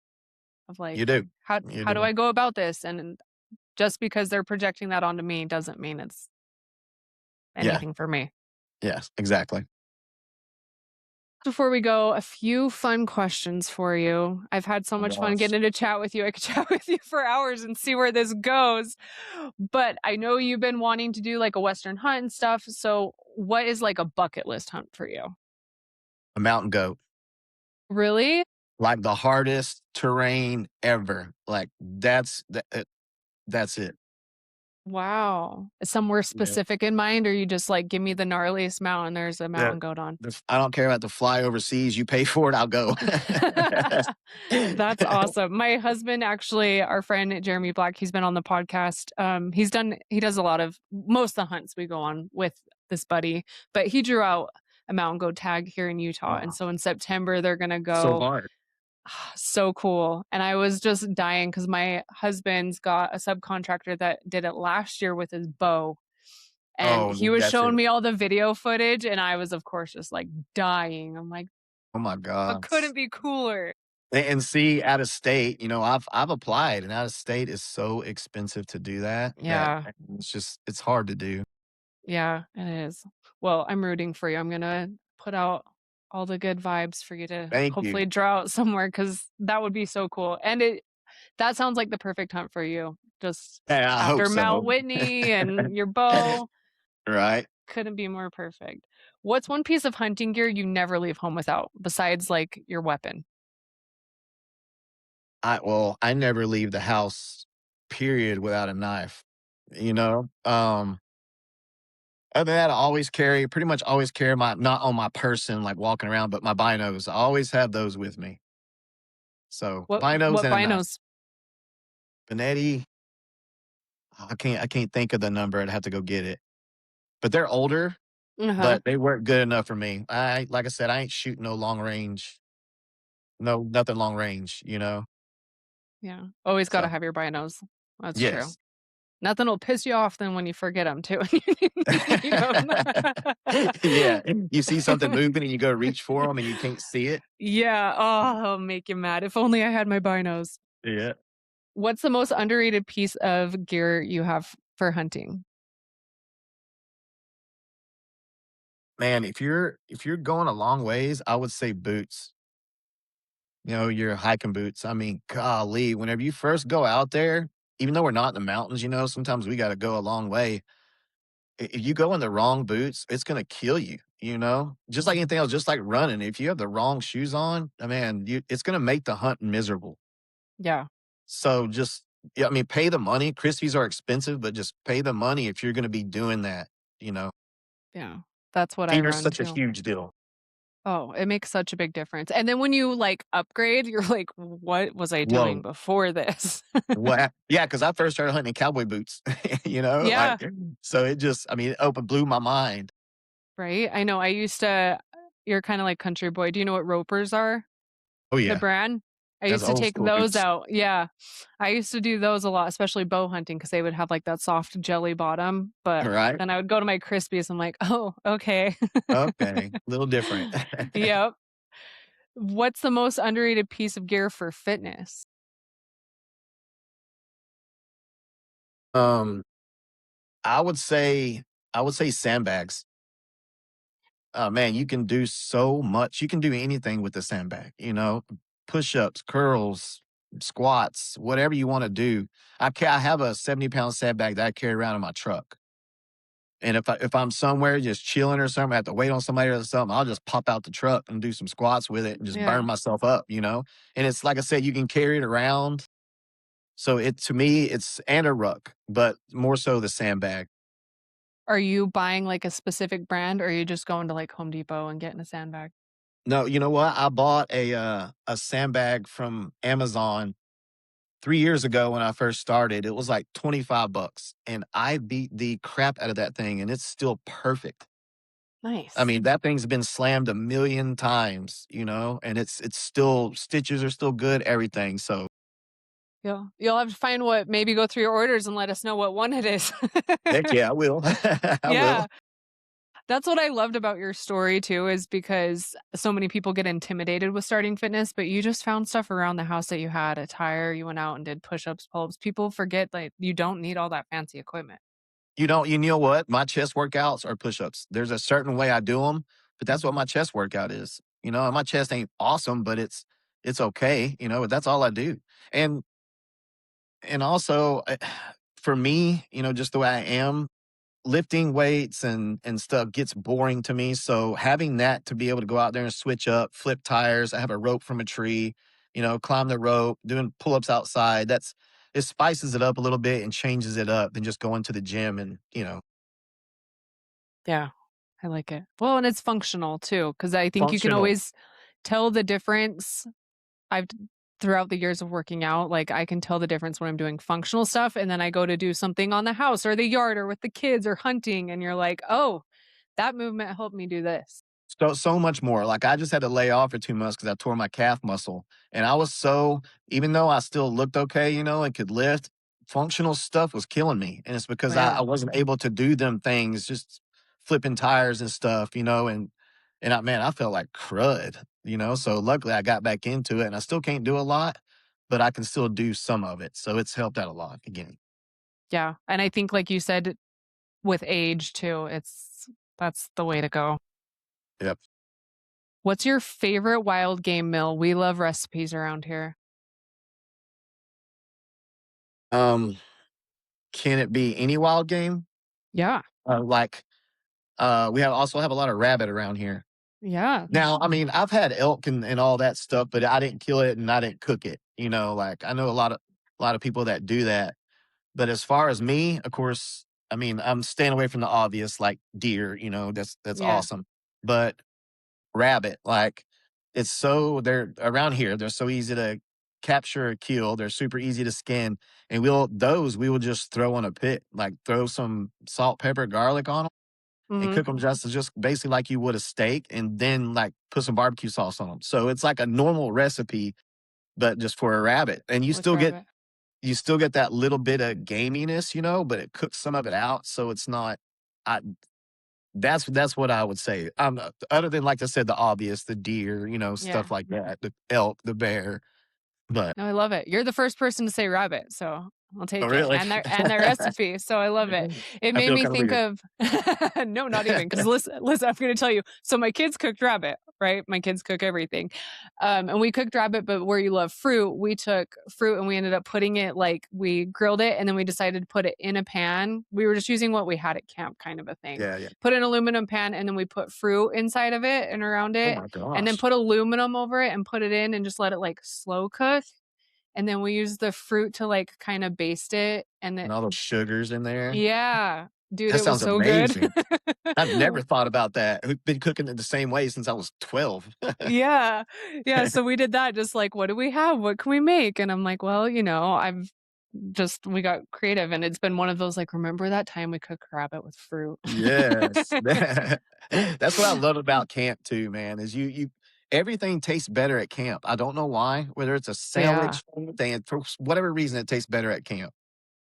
of, You like, do. You how do do. I go about this? And just because they're projecting that onto me doesn't mean it's Yeah. anything for me. Yes, exactly. Before we go, a few fun questions for you. I've had so Oh much fun gosh. getting to chat with you. I could chat with you for hours and see where this goes. But I know you've been wanting to do like a Western hunt and stuff. So, what is like a bucket list hunt for you? A mountain goat. Really? Like the hardest terrain ever. Like that's it. Wow. Is somewhere Yeah. specific in mind, or you just like give me the gnarliest mountain, there's a The mountain goat on? I don't care about the fly overseas. You pay for it, I'll go. That's awesome. My husband actually, our friend Jeremy Black, he's been on the podcast. He does a lot of most of the hunts we go on with this buddy, but he drew out a mountain goat tag here in Utah. And Oh, so in September, they're going to so go. hard. So cool. And I was just dying because my husband's got a subcontractor that did it last year with his bow. And Oh, he was that's showing it. me all the video footage, and I was, of course, just like dying. I'm like, Oh my what gosh. couldn't be cooler? And see, out of state, I've applied, and out of state is so expensive to do that Yeah. it's hard to do. Yeah, it is. Well, I'm rooting for you. I'm gonna put out all the good vibes for you to Thank you. hopefully draw out somewhere because that would be so cool. And that sounds like the perfect hunt for you. Just Yeah, I hope after Mount so. Whitney and your bow, Right? couldn't be more perfect. What's one piece of hunting gear you never leave home without besides like your weapon? I never leave the house, period, without a knife, you know? Other than that, I always carry pretty much always carry my not on my person, like, walking around, but my binos. I always have those with me. So, binos What and a knife. binos? Benetti, I can't think of the number, I'd have to go get it. But they're older, Uh-huh. but they work good enough for me. Like I said, I ain't shooting no long range, no nothing long range, you know? Yeah. Always gotta So, have your binos. That's true. yes. Nothing will piss you off than when you forget them too. You need 'em. Yeah, you see something moving and you go reach for them and you can't see it. Yeah. Oh, that'll make you mad. If only I had my binos. Yeah. What's the most underrated piece of gear you have for hunting? Man, if you're going a long ways, I would say boots. Your hiking boots. I mean, golly, whenever you first go out there, even though we're not in the mountains, sometimes we gotta go a long way. If you go in the wrong boots, it's gonna kill you, you know? Just like anything else, just like running. If you have the wrong shoes on, man, it's gonna make the hunt miserable. Yeah. So just yeah, I mean, pay the money. Crispies are expensive, but just pay the money if you're gonna be doing that, you know? Yeah. That's what I Feet are run such a too. huge deal. Oh, it makes such a big difference. And then when you like upgrade, you're like, what was I doing Whoa. before this? Yeah, because I first started hunting in cowboy boots, Yeah. so it just I mean, it blew my mind. Right. I know. You're kind of like country boy. Do you know what ropers are? Oh, The yeah. brand? I That's used to old take school those boots. out. Yeah. I used to do those a lot, especially bow hunting because they would have like that soft jelly bottom. But Right? then I would go to my Crispies. I'm like, oh, okay. Okay, little different. Yep. What's the most underrated piece of gear for fitness? Um, I would say I would say sandbags. Oh, man, you can do so much. You can do anything with the sandbag, push-ups, curls, squats, whatever you wanna do. I have a 70-pound sandbag that I carry around in my truck. And if I'm somewhere just chilling or something, I have to wait on somebody or something, I'll just pop out the truck and do some squats with it and just burn Yeah. myself up. And it's like I said, you can carry it around. So to me, it's and a ruck, but more so the sandbag. Are you buying like a specific brand or are you just going to like Home Depot and getting a sandbag? No, you know what? I bought a sandbag from Amazon 3 years ago when I first started. It was like 25 bucks, and I beat the crap out of that thing, and it's still perfect. I Nice. mean, that thing's been slammed a million times, and it's still stitches are still good, everything, so You'll have to find what maybe go through your orders and let us know what one it is. heck yeah, I will. I will. Yeah. That's what I loved about your story too, is because so many people get intimidated with starting fitness, but you just found stuff around the house that you had a tire, you went out and did push-ups, pull-ups. People forget like you don't need all that fancy equipment. You know what? My chest workouts are push-ups. There's a certain way I do them, but that's what my chest workout is, and my chest ain't awesome, but it's okay, but that's all I do. And and also, for me, just the way I am, lifting weights and stuff gets boring to me. So having that to be able to go out there and switch up, flip tires, I have a rope from a tree, climb the rope, doing pull-ups outside. It spices it up a little bit and changes it up than just going to the gym and Yeah. I like it. Well, and it's functional too, because I think you can functional. always tell the difference. I've throughout the years of working out, like I can tell the difference when I'm doing functional stuff and then I go to do something on the house or the yard or with the kids or hunting and you're like, "Oh, that movement helped me do this." So much more. Like, I just had to lay off for 2 months because I tore my calf muscle, and I was so even though I still looked okay, and could lift, functional stuff was killing me, and it's because I Yeah. wasn't able to do them things, just flipping tires and stuff, and I felt like crud. So luckily I got back into it, and I still can't do a lot, but I can still do some of it, so it's helped out a lot again. Yeah. And I think like you said, with age too, that's the way to go. Yep. What's your favorite wild game meal? We love recipes around here. Um, can it be any wild game? Yeah. Like, we also have a lot of rabbit around here. Yeah. Now, I mean, I've had elk and all that stuff, but I didn't kill it and I didn't cook it. Like I know a lot of people that do that. But as far as me, of course, I mean, I'm staying away from the obvious like deer, that's Yeah. awesome. But rabbit, like they're around here, they're so easy to capture or kill. They're super easy to skin. And we will just throw on a pit, like throw some salt, pepper, garlic on and Mhm. cook them just basically like you would a steak, and then, like, put some barbecue sauce on them. So it's like a normal recipe, but just for a rabbit, and With rabbit. you still get that little bit of gaminess, but it cooks some of it out, so it's not I that's what I would say. Other than, like I said, the obvious, the deer, Yeah. stuff like that, the elk, the bear, but No, I love it. You're the first person to say rabbit, so I'll oh, take it. really? And their recipe, so I love it. It I made feel me kinda think weird. of no, not even because listen, I'm gonna tell you. So my kids cooked rabbit, right? My kids cook everything. And we cooked rabbit, but where you love fruit, we took fruit and we ended up putting it like we grilled it and then we decided to put it in a pan. We were just using what we had at camp, kind of a thing. Yeah, yeah. Put an aluminum pan and then we put fruit inside of it and around Oh it, my and then gosh. put aluminum over it and put it in and just let it like slow cook, and then we use the fruit to, like, kinda baste it, and then And all those sugars in there. yeah. Dude, That it was sounds so good. amazing. I've never thought about that. We've been cooking it the same way since I was 12. Yeah. Yeah, so we did that, just like, "What do we have? What can we make?" And I'm like, "Well, we got creative," and it's been one of those, like, "Remember that time we cooked rabbit with fruit?" Yes. That's what I love about camp too, man, is you everything tastes better at camp. I don't know why, whether it's a Yeah, sandwich, thing, for whatever reason, it tastes better at camp.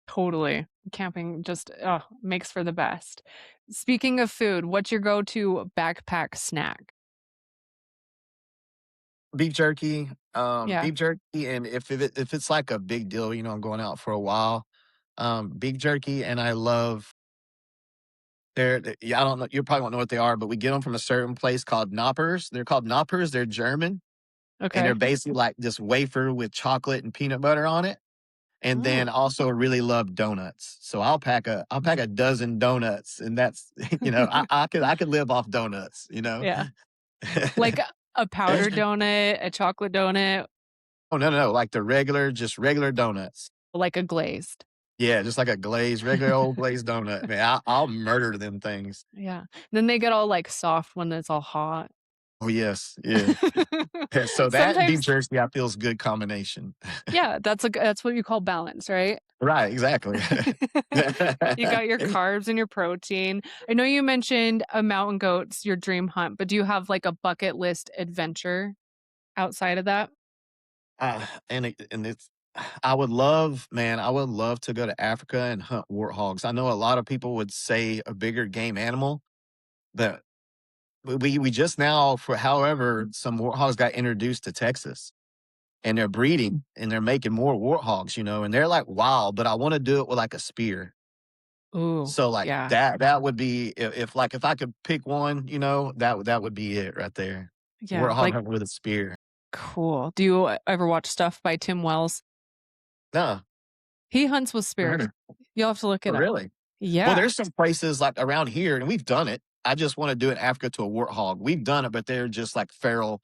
totally. Camping just, makes for the best. Speaking of food, what's your go-to backpack snack? Beef Yeah, jerky, and if it's like a big deal, I'm going out for a while, beef jerky, and I love yeah, I don't know, you probably won't know what they are, but we get them from a certain place called Knoppers. They're called Knoppers, they're German, and they're okay. basically like this wafer with chocolate and peanut butter on it, and Mm. then also really love donuts. So I'll pack a dozen donuts, and that's I could live off donuts. Yeah. Like a powdered donut, a chocolate donut, Oh, no, no, no, like just regular donuts. like a glazed. Yeah, just like a regular old glazed donut, man, I'll murder them things. Yeah. Then they get all, like, soft when it's all hot. Oh, yes, yeah. Yeah, so that and beef Sometimes jerky, I feel is good combination. yeah, that's what you call balance, right? Right, exactly. You got your carbs and your protein. I know you mentioned a mountain goat's your dream hunt, but do you have, like, a bucket list adventure outside of that? And it's I would love to go to Africa and hunt warthogs. I know a lot of people would say a bigger game animal, but we just now, for however, some warthogs got introduced to Texas, and they're breeding, and they're making more warthogs, and they're, like, wild, but I wanna do it with, like, a spear. Ooh, So, like, yeah. that would be if I could pick one, that would be it right there. Yeah, Warthog like hunting with a spear. cool. Do you ever watch stuff by Tim Wells? No, He hunts with never heard spears. of You'll have to look Oh, it up. really? Well, Yeah. there's some places, like, around here, and we've done it. I just wanna do it in Africa to a warthog. We've done it, but they're just, like, feral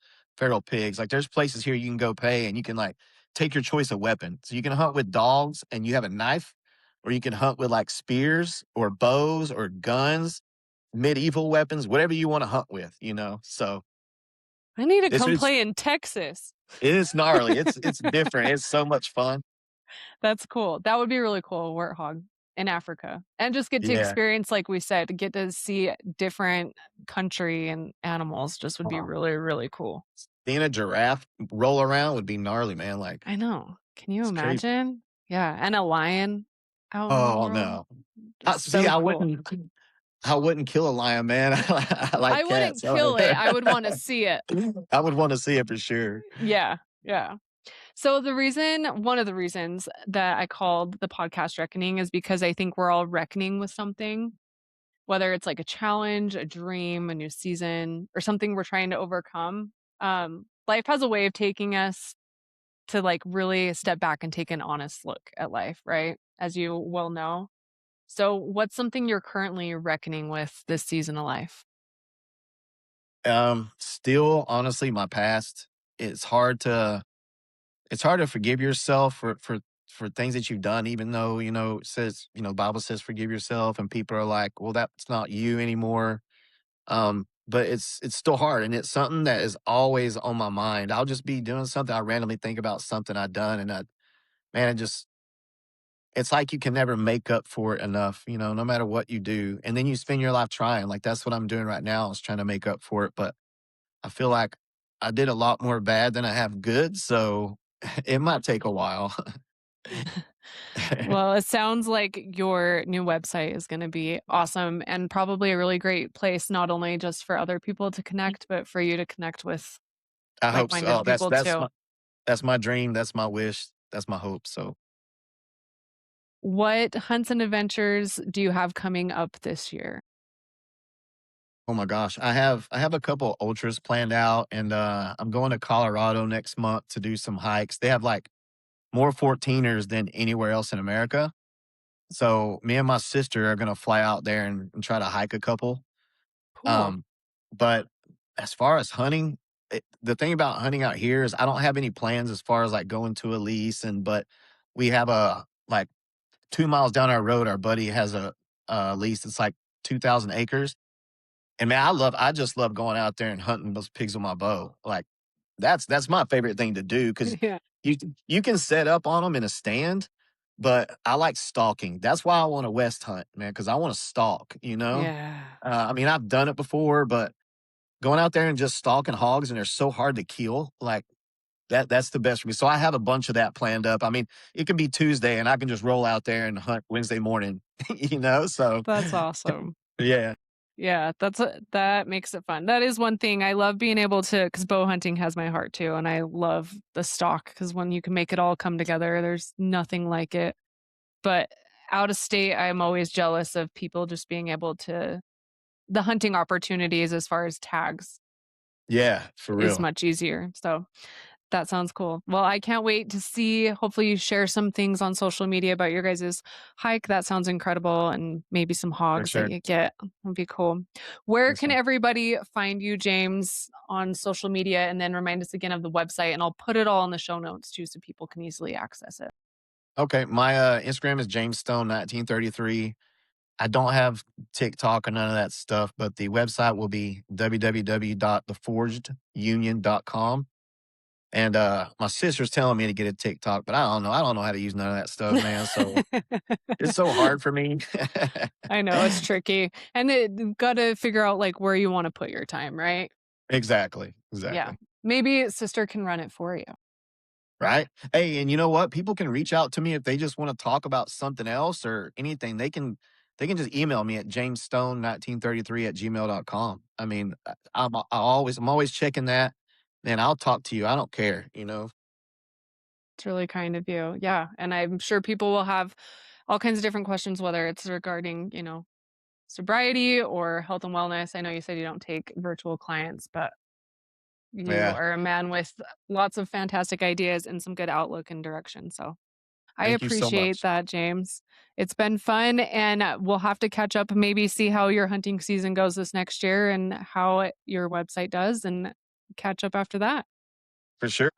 pigs. Like, there's places here you can go pay, and you can, like, take your choice of weapon. So you can hunt with dogs, and you have a knife, or you can hunt with, like, spears or bows or guns, medieval weapons, whatever you wanna hunt with. So I need to it's come it's play in Texas. it is gnarly. It's different. It's so much fun. That's cool. That would be really cool, a warthog. in Africa and just get to Yeah. experience, like we said, get to see different country and animals just would be Oh, really, really cool. seeing a giraffe roll around would be gnarly, man. Like, I know. Can you it's crazy. imagine? Yeah, and a lion out in the Oh world. no. Just See, so cool. I wouldn't kill a lion, man. I like I wouldn't cats. kill it. I would want to see it. I would want to see it for sure. Yeah. Yeah. So one of the reasons that I called the podcast Reckoning is because I think we're all reckoning with something, whether it's like a challenge, a dream, a new season, or something we're trying to overcome. Life has a way of taking us to like really step back and take an honest look at life, right? As you well know. So, what's something you're currently reckoning with this season of life? Still, honestly, my past. It's hard to it's hard to forgive yourself for things that you've done, even though it says Bible says forgive yourself, and people are like, well, that's not you anymore. But it's still hard, and it's something that is always on my mind. I'll just be doing something, I randomly think about something I've done, and man, it's like you can never make up for it enough, no matter what you do. And then you spend your life trying. Like that's what I'm doing right now is trying to make up for it. But I feel like I did a lot more bad than I have good. So it might take a while. Well, it sounds like your new website is going to be awesome and probably a really great place, not only just for other people to connect, but for you to connect with I like hope so. minded Oh, people too. that's my dream. That's my wish. That's my hope. So, What hunts and adventures do you have coming up this year? oh my gosh, I have a couple ultras planned out, and I'm going to Colorado next month to do some hikes. They have like more 14ers than anywhere else in America. So me and my sister are gonna fly out there and try to hike a couple. Cool. Um, but as far as hunting, the thing about hunting out here is I don't have any plans as far as like going to a lease, but we have a like 2 miles down our road, our buddy has a lease. It's like 2,000 acres. And man, I just love going out there and hunting those pigs with my bow. Like that's my favorite thing to do because Yeah. you you can set up on them in a stand, but I like stalking. That's why I want to west hunt, man, because I want to stalk. Yeah. I mean, I've done it before, but going out there and just stalking hogs and they're so hard to kill, like that's the best for me. So I have a bunch of that planned up. I mean, it can be Tuesday and I can just roll out there and hunt Wednesday morning, So That's awesome. yeah, Yeah, that makes it fun. That is one thing I love being able to because bow hunting has my heart too, and I love the stalk because when you can make it all come together, there's nothing like it. But out of state, I'm always jealous of people just being able to the hunting opportunities as far as tags yeah, for is real. much easier. So that sounds cool. Well, I can't wait to see. Hopefully, you share some things on social media about your guys' hike. That sounds incredible. And maybe some For hogs that sure. you get. Would be cool. Where For can sure. everybody find you, James, on social media? And then remind us again of the website. And I'll put it all in the show notes too so people can easily access it. Okay, my Instagram is jamesstone1933. I don't have TikTok or none of that stuff, but the website will be www.theforgedunion.com. And my sister's telling me to get a TikTok, but I don't know. I don't know how to use none of that stuff, man. So it's so hard for me. I know it's tricky. And it got to figure out like where you want to put your time, right? Exactly. Yeah. Exactly. Maybe sister can run it for you. Right. Hey, and you know what? People can reach out to me if they just want to talk about something else or anything. They can just email me at jamesstone1933 at gmail.com. I mean, I'm always checking that, and I'll talk to you. I don't care. It's really kind of you. Yeah. And I'm sure people will have all kinds of different questions, whether it's regarding, sobriety or health and wellness. I know you said you don't take virtual clients, but you Yeah. are a man with lots of fantastic ideas and some good outlook and direction. So I Thank you so appreciate much. that, James. It's been fun, and we'll have to catch up and maybe see how your hunting season goes this next year and how your website does, and catch up after that. For sure.